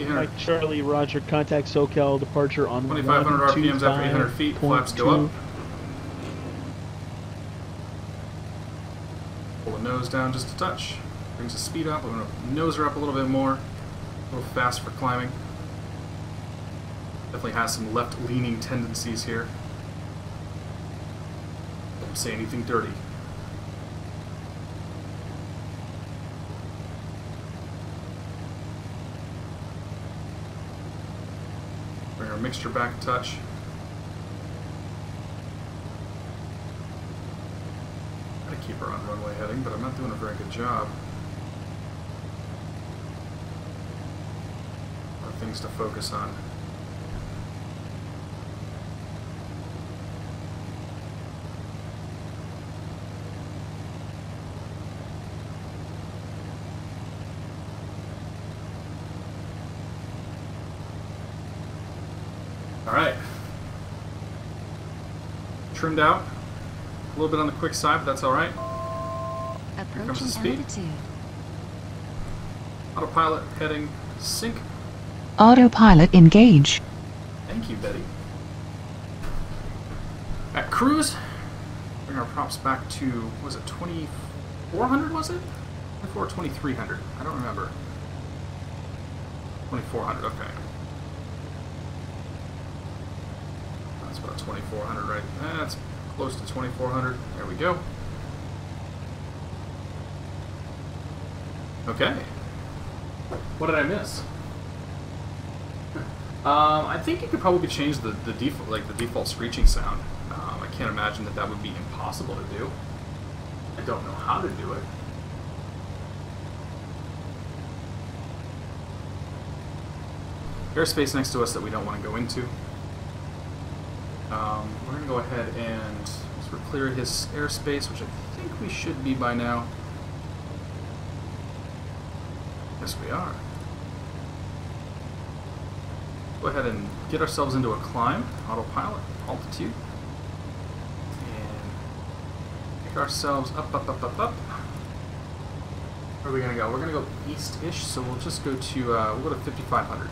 Mike Charlie, Roger, contact SoCal, departure on 2,500 RPMs after 800 feet, flaps go up. Pull the nose down just a touch, brings the speed up, we're going to nose her up a little bit more, a little fast for climbing. Definitely has some left-leaning tendencies here. Don't say anything dirty. Bring our mixture back a touch. I keep her on runway heading, but I'm not doing a very good job. A lot of things to focus on. Alright. Trimmed out. A little bit on the quick side, but that's alright. Here comes the speed. Altitude. Autopilot heading sync. Autopilot engage. Thank you, Betty. At cruise, bring our props back to, was it 2,400, was it? 24 or 2,300? I don't remember. 2,400, okay. That's about 2,400, right? That's close to 2,400. There we go. Okay. What did I miss? I think you could probably change the default, like the default screeching sound. I can't imagine that would be impossible to do. I don't know how to do it. Airspace next to us that we don't want to go into. We're going to go ahead and sort of clear his airspace, which I think we should be by now. Yes, we are. Go ahead and get ourselves into a climb, autopilot, altitude, and pick ourselves up. Where are we going to go? We're going to go east-ish, so we'll just go to, we'll go to 5,500.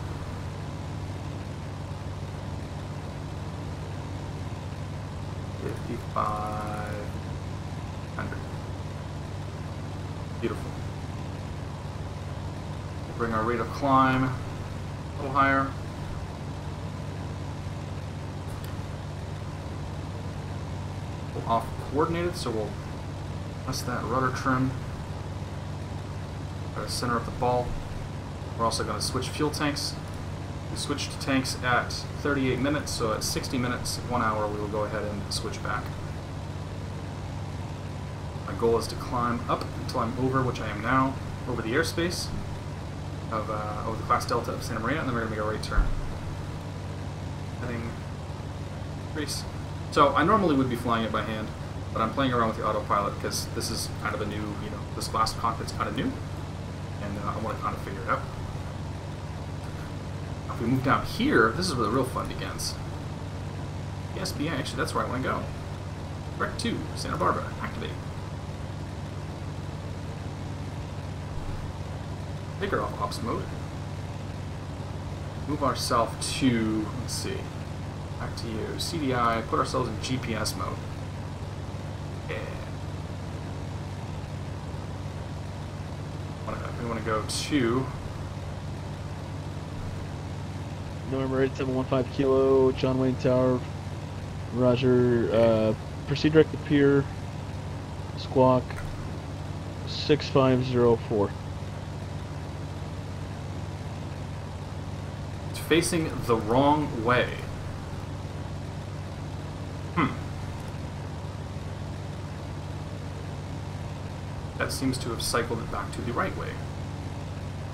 Beautiful. We'll bring our rate of climb a little higher. We'll off coordinated, so we'll press that rudder trim. Try to center up the ball. We're also going to switch fuel tanks. We switched tanks at 38 minutes, so at 60 minutes, 1 hour, we will go ahead and switch back. My goal is to climb up until I'm over, which I am now, over the airspace of over the class Delta of Santa Maria, and then we're going to make a right turn. Heading increase. So I normally would be flying it by hand, But I'm playing around with the autopilot because this is kind of a new, you know, this glass cockpit's kind of new, and I want to kind of figure it out. Now, if we move down here, this is where the real fun begins. Yes, yeah, actually, that's where I want to go. Rec 2, Santa Barbara, activate. Take her off ops mode. Move ourselves to, let's see, back to you, CDI, put ourselves in GPS mode. Yeah. We want to go to November 8715 Kilo, John Wayne Tower, Roger, proceed direct to pier, squawk 6504. It's facing the wrong way. That seems to have cycled it back to the right way.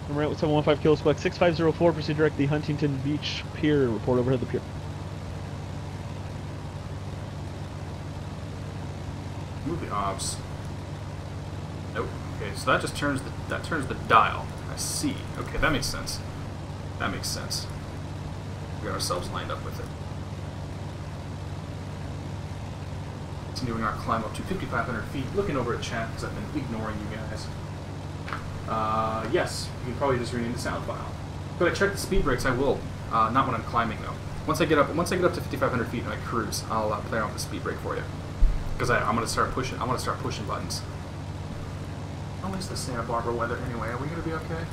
Number 8715 Kilo, squawk 6504, proceed direct to Huntington Beach Pier, report overhead the pier. Move the obs. Nope. Okay, so that just turns the dial. I see. Okay, that makes sense. That makes sense. We got ourselves lined up with it. Continuing our climb up to 5,500 feet, looking over at chat because I've been ignoring you guys. Yes, you can probably just rename the sound file. But I check the speed brakes. I will. Not when I'm climbing though. Once I get up to 5,500 feet and I cruise, I'll play around with the speed brake for you. Because I'm gonna start pushing. I want to start pushing buttons. How is the Santa Barbara weather anyway? Are we gonna be okay?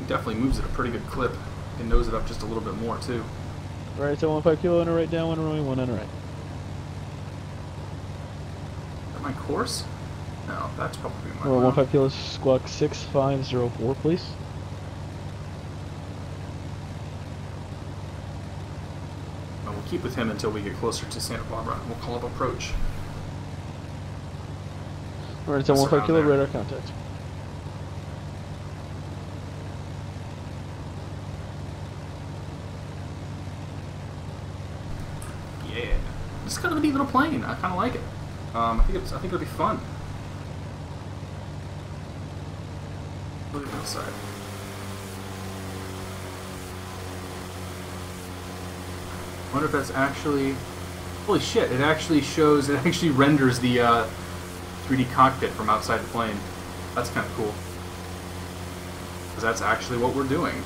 He definitely moves at a pretty good clip. He can nose it up just a little bit more too. Alright, so 15 Kilo, enter right down, 1 runway, 1 enter right. Is that my course? No, that's probably my. Or 15 Kilo, squawk 6504, please. Well, we'll keep with him until we get closer to Santa Barbara. We'll call up approach. Alright, so 15 Kilo, radar contact. Yeah, it's kind of a neat little plane. I kind of like it. I think it'll be fun. Look at the outside. Wonder if that's actually. Holy shit! It actually shows. It actually renders the 3D cockpit from outside the plane. That's kind of cool. Because that's actually what we're doing.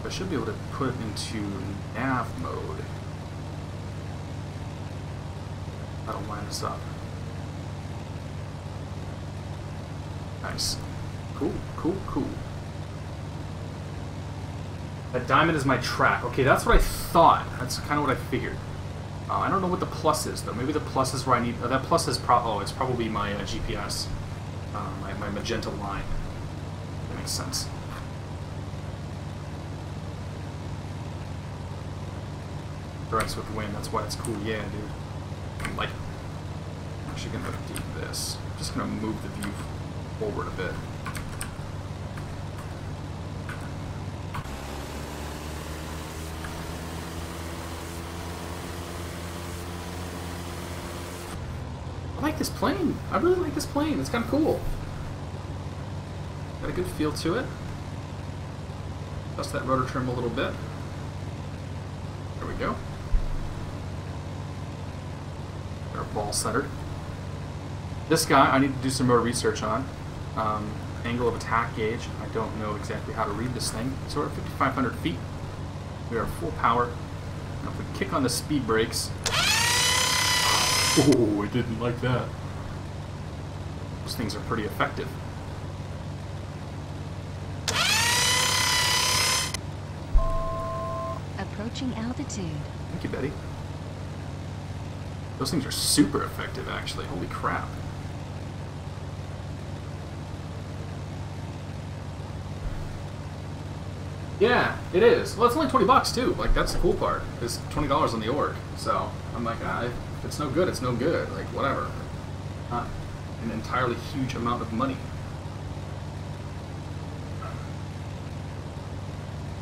I should be able to put it into nav mode. That'll line us up. Nice. Cool, cool, cool. That diamond is my track. Okay, that's what I thought. That's kind of what I figured. I don't know what the plus is, though. Maybe the plus is where I need... that plus is it's probably my GPS. My magenta line. That makes sense. Directs with the wind, that's why it's cool. Yeah, dude. I like it. I'm actually going to do this. I'm just going to move the view forward a bit. I like this plane. I really like this plane. It's kind of cool. Got a good feel to it. Adjust that rotor trim a little bit. There we go. Our ball centered. This guy I need to do some more research on. Angle of attack gauge. I don't know exactly how to read this thing. So we're at 5,500 feet. We are full power. Now if we kick on the speed brakes. Oh, I didn't like that. Those things are pretty effective. Approaching altitude. Thank you, Betty. Those things are super effective, actually. Holy crap. Yeah, it is. Well, it's only 20 bucks, too. Like, that's the cool part. It's $20 on the org. So, I'm like, if it's no good, it's no good. Like, whatever. an entirely huge amount of money.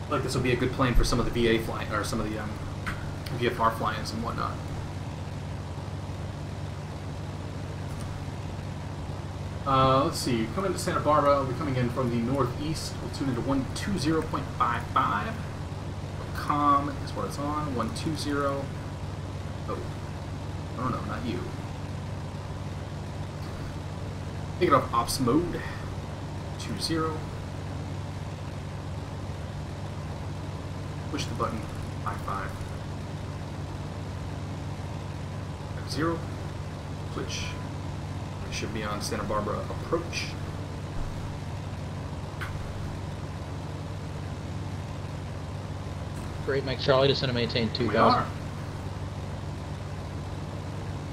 Like this would be a good plane for some of the VA flying, or some of the VFR fly-ins and whatnot. Let's see, coming into Santa Barbara, we'll be coming in from the northeast. We'll tune into 120.55. Com is what it's on, 120. Oh, no, not you. Take it off ops mode, 20. Push the button, 55. 50. Switch. We should be on Santa Barbara approach. Great, Mike Charlie, just going to maintain 2,000. We are.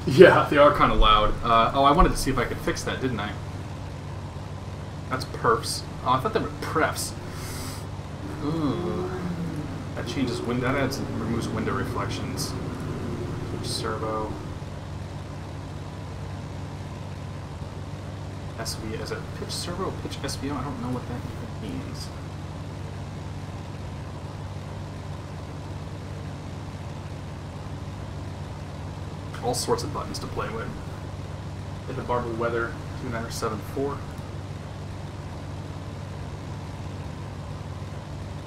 Yeah, they are kind of loud. Oh, I wanted to see if I could fix that, didn't I? That's perfs. Oh, I thought they were prefs. Ooh. That changes wind. That adds and removes window reflections. Pitch servo. SV. Is it pitch servo? Pitch SVO? I don't know what that even means. All sorts of buttons to play with. Hit the Barbara weather 2974.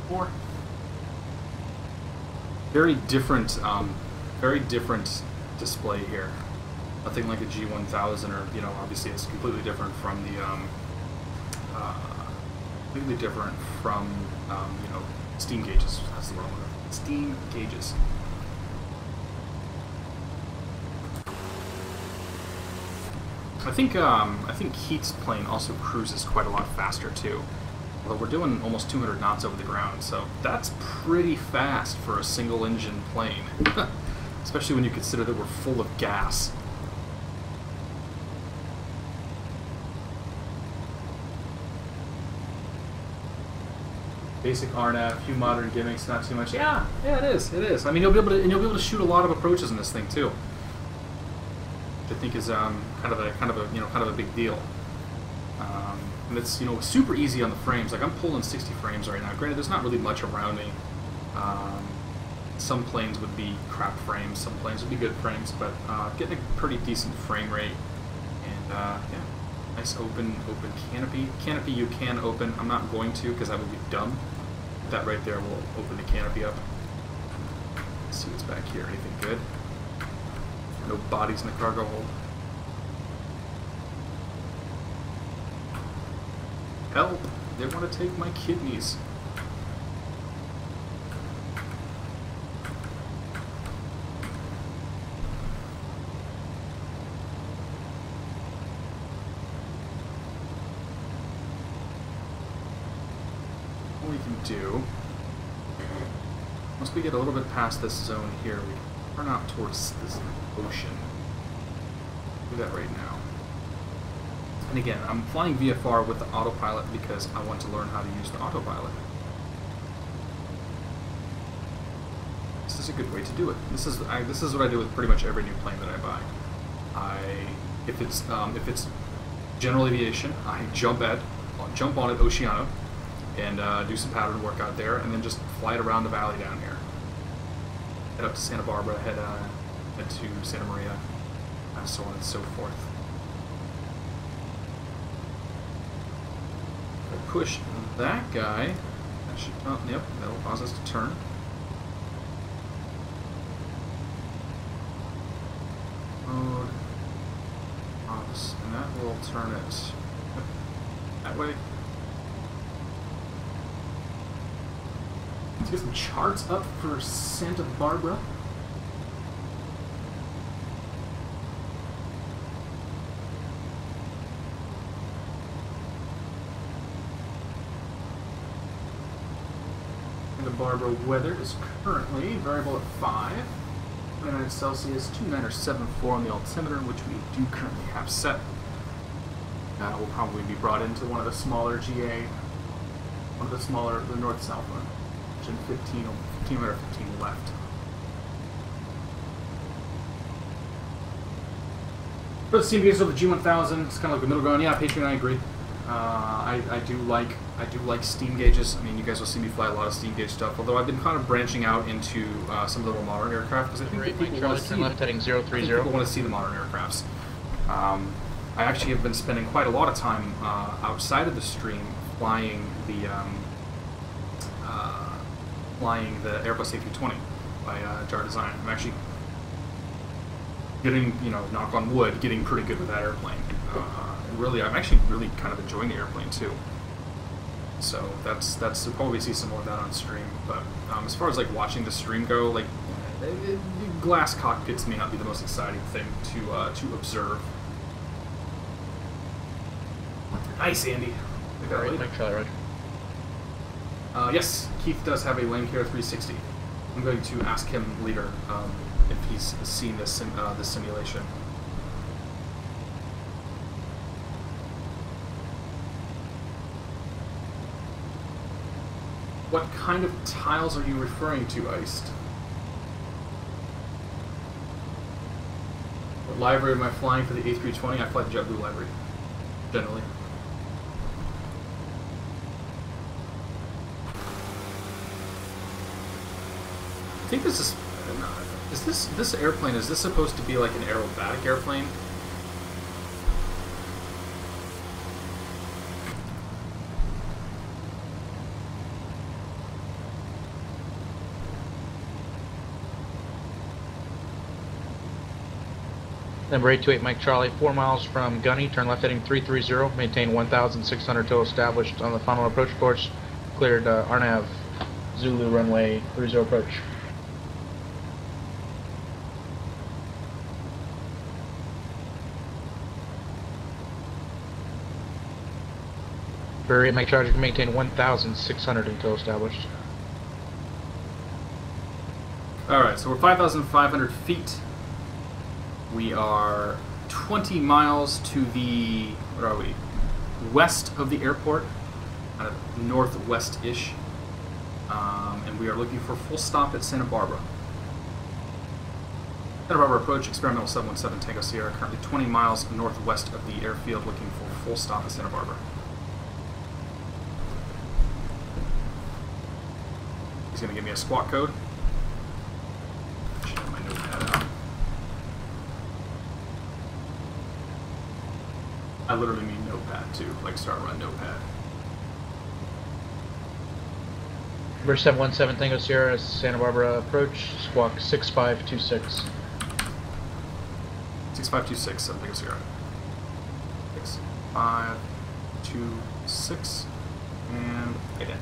4. Very different display here. Nothing like a G1000, or obviously it's completely different from the steam gauges. That's the word I'm looking for. Steam gauges. I think Heat's plane also cruises quite a lot faster too. Although we're doing almost 200 knots over the ground, so that's pretty fast for a single engine plane. Especially when you consider that we're full of gas. Basic RNAV, a few modern gimmicks, not too much. Yeah, it is. I mean, you'll be able to shoot a lot of approaches in this thing too, which I think is kind of a big deal. And it's super easy on the frames. Like I'm pulling 60 frames right now. Granted, there's not really much around me. Some planes would be crap frames, some planes would be good frames, but getting a pretty decent frame rate. And yeah, nice open canopy. Canopy you can open. I'm not going to because that would be dumb. That right there will open the canopy up. Let's see what's back here. Anything good? No bodies in the cargo hold. Help! They want to take my kidneys. What we can do, once we get a little bit past this zone here, we can turn out towards this ocean. Do that right now. And again, I'm flying VFR with the Autopilot because I want to learn how to use the Autopilot. This is a good way to do it. This is what I do with pretty much every new plane that I buy. If it's general aviation, I jump on it Oceano and do some pattern work out there, and then just fly it around the valley down here. Head up to Santa Barbara, head to Santa Maria, and so on and so forth. Push that guy. That should, yep, that'll cause us to turn. Mode. And that will turn it that way. Let's get some charts up for Santa Barbara. Barbara weather is currently variable at 5. 29 Celsius, 2974 on the altimeter, which we do currently have set. Will probably be brought into one of the smaller GA, the north-south one, which in 15 or 15 left. For the steam gauges of the G1000, it's kind of like the middle ground. Yeah, Patreon, I agree. I do like steam gauges. I mean, you guys will see me fly a lot of steam gauge stuff. Although I've been kind of branching out into some of the more modern aircraft because I think that people want to see. Left heading 030. People want to see the modern aircrafts. I actually have been spending quite a lot of time outside of the stream flying the Airbus A320 by Jar Design. I'm actually getting, knock on wood, getting pretty good with that airplane. Really, I'm actually really kind of enjoying the airplane too. So that's you'll probably see some more of that on stream. But as far as like watching the stream go, like glass cockpits may not be the most exciting thing to observe. Nice, Andy. Mike Charlie, Roger. Yes, Keith does have a Lancair 360. I'm going to ask him later if he's seen this simulation. What kind of tiles are you referring to, Iced? What library am I flying for the A320? I fly the JetBlue library, generally. I think this is this airplane, is this supposed to be like an aerobatic airplane? Number 828 Mike Charlie, 4 miles from Gunny, turn left heading 330, maintain 1,600 till established on the final approach course, cleared RNAV, Zulu runway 30 approach. Number 8 Mike Charlie, maintain 1,600 until established. Alright, so we're 5,500 feet. We are 20 miles to the, what are we, west of the airport, kind of northwest-ish, and we are looking for full stop at Santa Barbara. Santa Barbara approach, experimental 717 Tango Sierra, currently 20 miles northwest of the airfield, looking for full stop at Santa Barbara. He's going to give me a squawk code. Should have my notepad out. I literally mean notepad too, like start run notepad. Number 717 Tango Sierra, Santa Barbara approach, squawk 6526. 6526, Tango Sierra. 6526, and right in.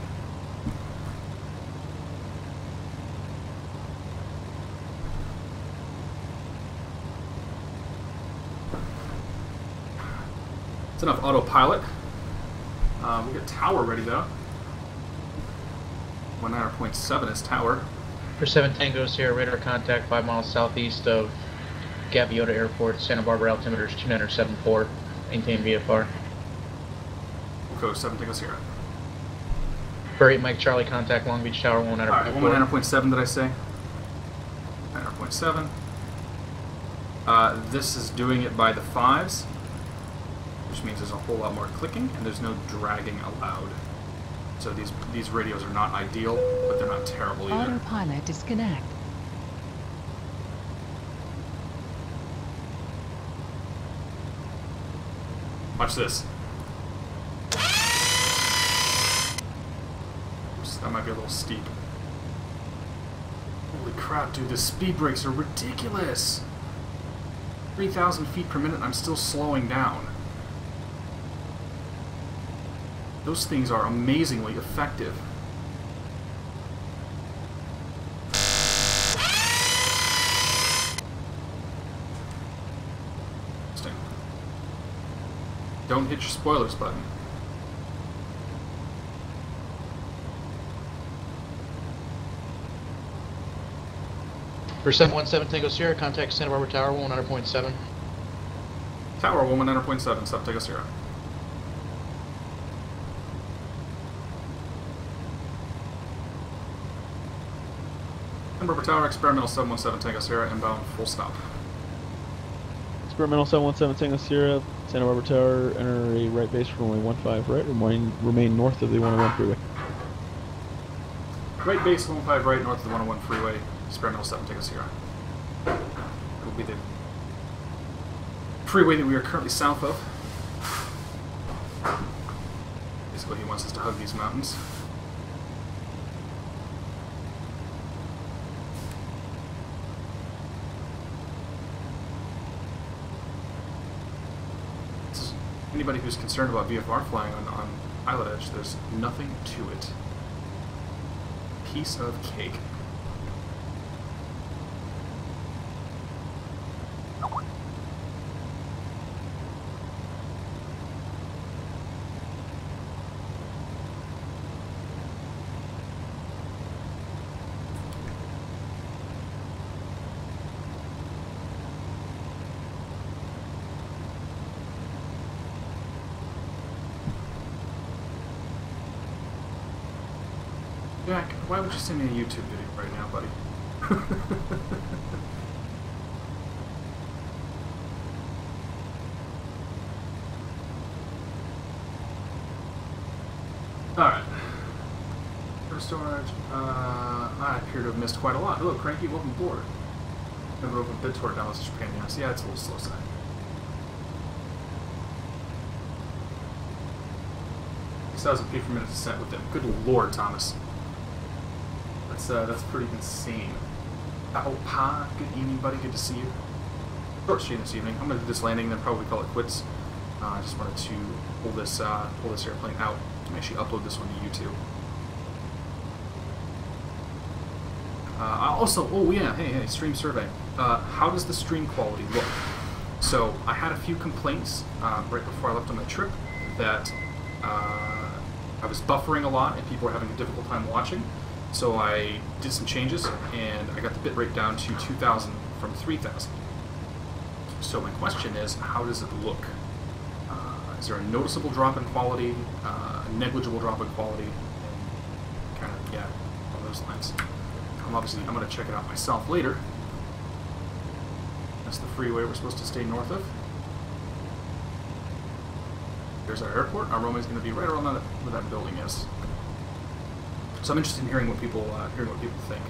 It's enough autopilot. We'll get tower ready though. 19.7 is tower. For 7 Tango Sierra, radar contact 5 miles southeast of Gaviota Airport, Santa Barbara, altimeter is 2974, maintain VFR. We'll go 7 Tango Sierra. For 8 Mike Charlie, contact Long Beach Tower 19.4. Alright, 19.7 did I say? 19.7. This is doing it by the 5s. Which means there's a whole lot more clicking and there's no dragging allowed. So these radios are not ideal, but they're not terrible either. Autopilot disconnect. Watch this. Oops, that might be a little steep. Holy crap, dude, the speed brakes are ridiculous. 3,000 feet per minute, I'm still slowing down. Those things are amazingly effective. Interesting. Don't hit your spoilers button. For 717 Tango Sierra, contact Santa Barbara Tower 19.7. Tower 19.7, sub Tango Sierra. Santa Barbara Tower, experimental 717 Tango Sierra, inbound, full stop. Experimental 717 Tango Sierra, Santa Barbara Tower, enter a right base for runway 15 right, remain north of the 101 freeway. Right base 15 right, north of the 101 freeway. Experimental 7 Tango Sierra. It will be the freeway that we are currently south of. Basically, he wants us to hug these mountains. Anybody who's concerned about VFR flying on Pilotedge, there's nothing to it. Piece of cake. Jack, why would you send me a YouTube video right now, buddy? Alright. For storage, I appear to have missed quite a lot. Hello, Cranky, welcome aboard. Never opened BitTorrent downloads to Japan, yes. Yeah, it's a little slow side. $6,000 per minute descent with them. Good lord, Thomas. That's pretty insane. Oh, Pa, good evening, buddy. Good to see you. Short stream this evening. I'm gonna do this landing, then probably call it quits. I just wanted to pull this airplane out to actually upload this one to YouTube. Also, oh yeah, hey, stream survey. How does the stream quality look? So I had a few complaints right before I left on my trip that I was buffering a lot and people were having a difficult time watching. So I did some changes, and I got the bitrate down to 2,000 from 3,000. So my question is, how does it look? Is there a noticeable drop in quality, a negligible drop in quality, and kind of, yeah, on those lines. I'm going to check it out myself later. That's the freeway we're supposed to stay north of. There's our airport. Our runway is going to be right around where that building is. So I'm interested in hearing what people think.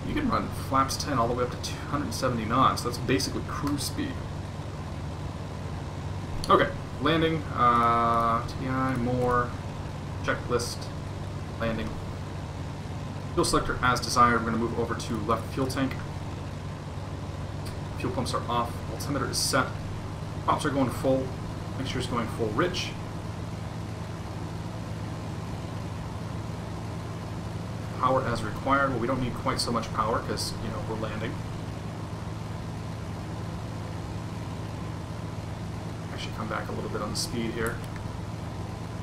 You can run flaps 10 all the way up to 270 knots. That's basically cruise speed. Okay, landing. TI, more. Checklist. Landing. Fuel selector as desired. We're going to move over to left fuel tank. Fuel pumps are off. Altimeter is set. Props are going full. Mixture is going full rich. Power as required. Well, we don't need quite so much power because, you know, we're landing. Actually come back a little bit on the speed here.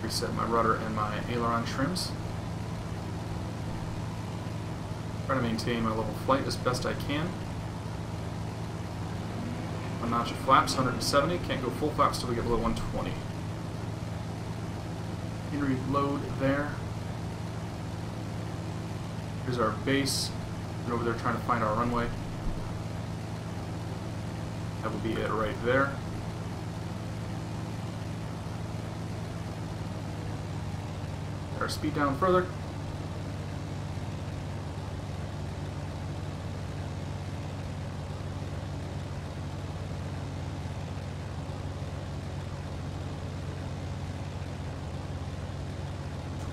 Reset my rudder and my aileron trims. Try to maintain my level of flight as best I can. One notch of flaps, 170. Can't go full flaps till we get below 120. Henry load there. Here's our base. We're over there trying to find our runway. That will be it right there. Get our speed down further.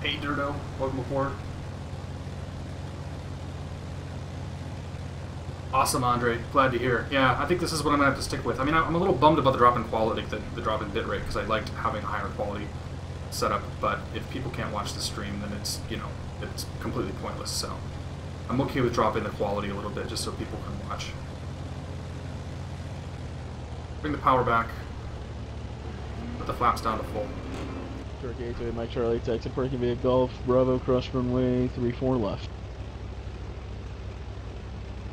Hey Dirto, welcome aboard. Awesome, Andre. Glad to hear. Yeah, I think this is what I'm going to have to stick with. I mean, I'm a little bummed about the drop in quality, the drop in bitrate, because I liked having a higher quality setup, but if people can't watch the stream, then it's, you know, it's completely pointless, so I'm okay with dropping the quality a little bit just so people can watch. Bring the power back. Put the flaps down to full. Turkey 828 Mike Charlie, taxi parking via Golf, Bravo, cross runway 34 left.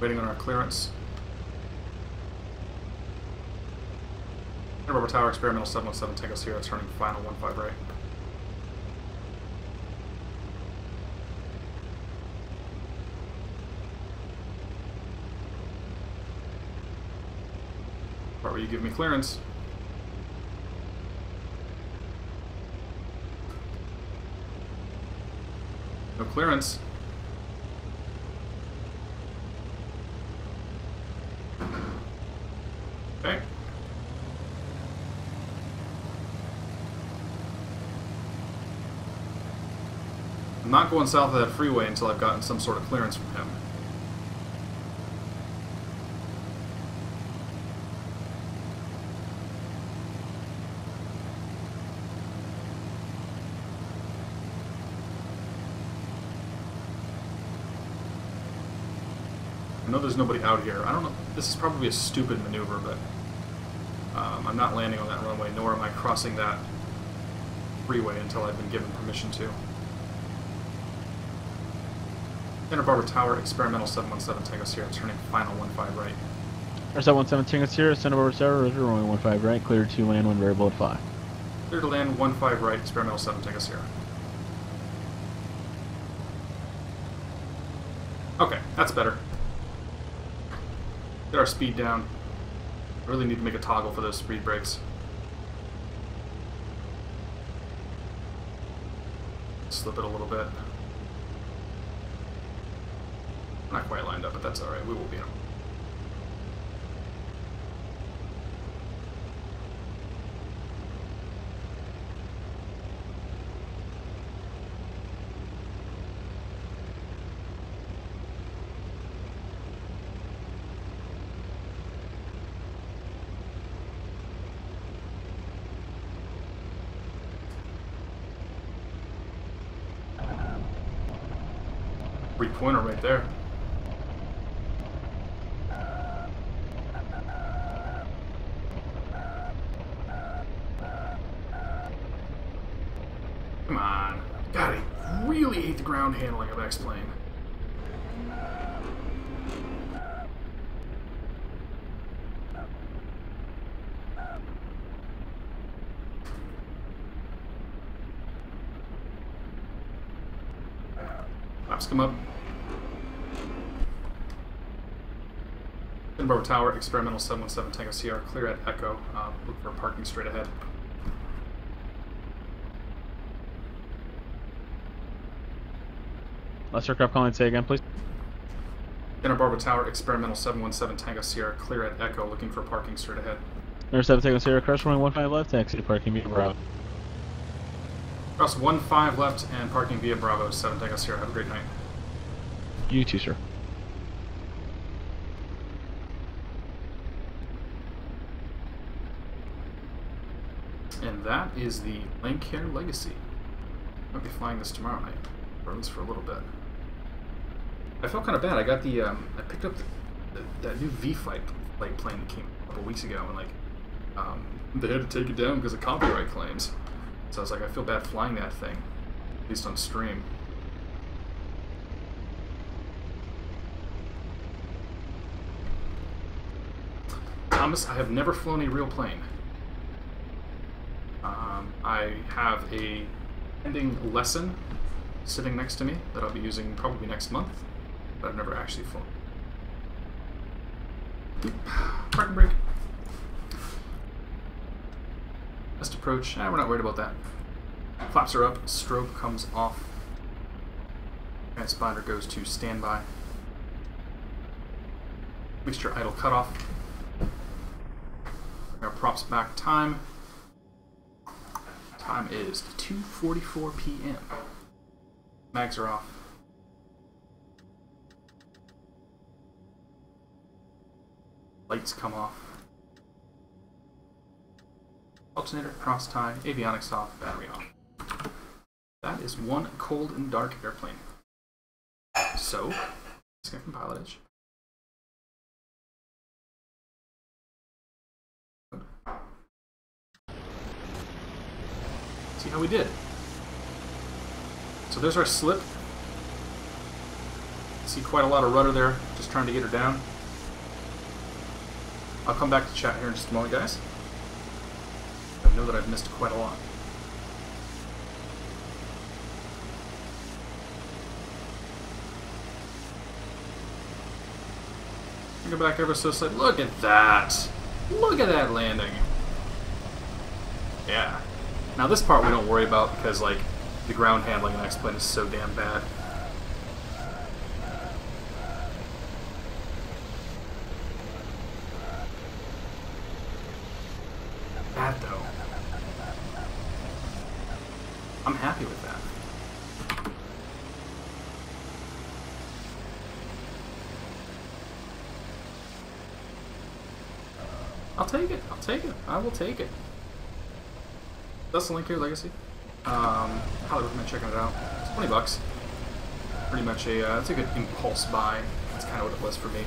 Waiting on our clearance. Rubber Tower, experimental 717, take us here. It's turning final 15 right. where you give me clearance. No clearance. Okay. I'm not going south of that freeway until I've gotten some sort of clearance from him. I know there's nobody out here. I don't know. This is probably a stupid maneuver, but I'm not landing on that runway, nor am I crossing that freeway until I've been given permission to. Santa Barbara Tower, experimental 717 Tango Sierra, turning final 15 right. Or 717 Tango Sierra, Santa Barbara Tower, runway 15 right, clear to land when variable at 5. Clear to land 15 right, experimental 7 Tango Sierra. Okay, that's better. Get our speed down. I really need to make a toggle for those speed brakes. Slip it a little bit. Not quite lined up, but that's alright. We will beat him. Three-pointer right there. Come on. God, I really hate the ground handling of X-Plane. Flaps come up. Santa Barbara Tower, experimental 717 Tango Sierra, clear at Echo. Look for parking straight ahead. Last aircraft calling, say again, please. Santa Barbara Tower, experimental 717 Tango Sierra, clear at Echo, looking for parking straight ahead. Number 7 Tango Sierra, cross runway 15 left, taxi to parking via Bravo. Cross 15 left and parking via Bravo, 7 Tango Sierra. Have a great night. You too, sir. And that is the Lancair Legacy. I'll be flying this tomorrow night, or at least for a little bit. I felt kind of bad. I got the I picked up that new V-Flight plane that came a couple weeks ago, and like they had to take it down because of copyright claims. So I was like, I feel bad flying that thing, at least on stream. Thomas, I have never flown a real plane. I have a pending lesson sitting next to me that I'll be using probably next month, but I've never actually flown. Parking brake. Best approach. We're not worried about that. Flaps are up. Strobe comes off. Transponder goes to standby. Mixture idle cutoff. Bring our props back. Time is 2:44 p.m. Mags are off. Lights come off. Alternator, cross tie, avionics off, battery off. That is one cold and dark airplane. So, let's get from Pilotedge. See how we did. So there's our slip. See quite a lot of rudder there, just trying to get her down. I'll come back to chat here in just a moment, guys. I know that I've missed quite a lot. Go back ever so slightly. Look at that! Look at that landing. Yeah. Now this part we don't worry about because like the ground handling in X-Plane is so damn bad. That though. I'm happy with that. I'll take it. I'll take it. I will take it. That's the Lancair Legacy. Highly recommend checking it out. It's $20. Pretty much it's a good impulse buy. That's kind of what it was for me.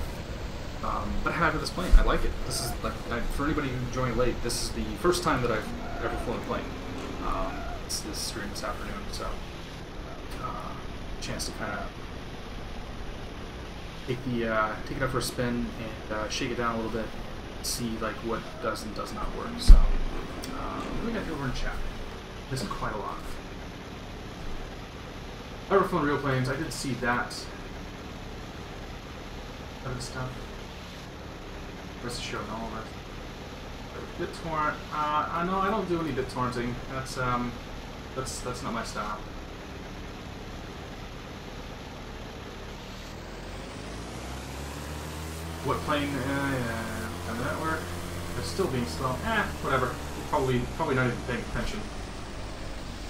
But happy with this plane. I like it. This is like for anybody who joined late. This is the first time that I've ever flown a plane. It's this stream this afternoon, so chance to kind of take it out for a spin and shake it down a little bit. See like what does and does not work. So what do we got over in chat? This is quite a lot. I've never flown real planes. I did see that other stuff. Rest of the show, no all rest. BitTorrent. No, I don't do any BitTorrenting. That's not my style. What plane? How did that work? They're still being slow. Whatever. Probably not even paying attention.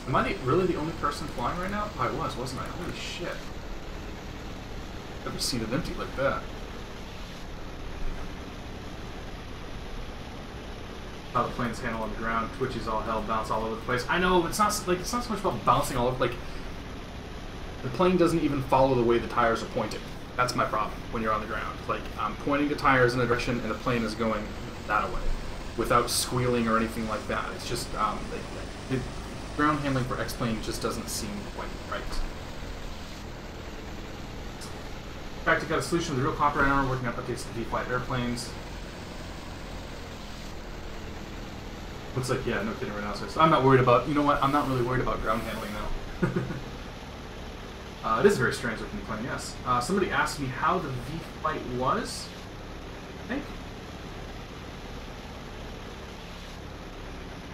Am I really the only person flying right now? I was, wasn't I? Holy shit. Never seen it empty like that. How the planes handle on the ground, twitches all hell, bounce all over the place. I know it's not so much about bouncing all over. Like the plane doesn't even follow the way the tires are pointed. That's my problem when you're on the ground. Like I'm pointing the tires in a direction and the plane is going that way, without squealing or anything like that. It's just the ground handling for X-Plane just doesn't seem quite right. In fact, I got a solution with the real copper right now. We're working on updates to V-Flight airplanes. Looks like, yeah, no kidding right now. So I'm not worried about, you know what, I'm not really worried about ground handling now. It is a very strange looking plane, yes. Somebody asked me how the V-Flight was, I think.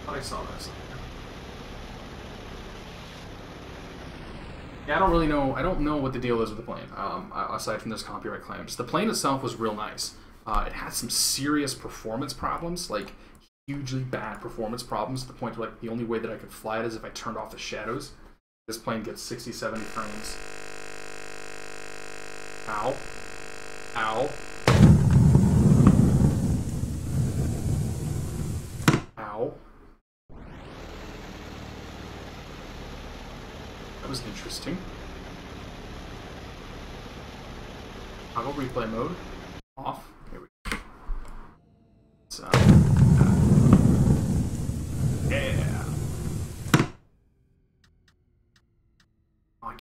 I thought I saw that somewhere. Yeah, I don't really know, I don't know what the deal is with the plane, aside from those copyright claims. The plane itself was real nice. It had some serious performance problems, like hugely bad performance problems to the point where like the only way that I could fly it is if I turned off the shadows. This plane gets 60, 70 frames. Ow. Ow. Ow. That was interesting. Toggle replay mode. Off.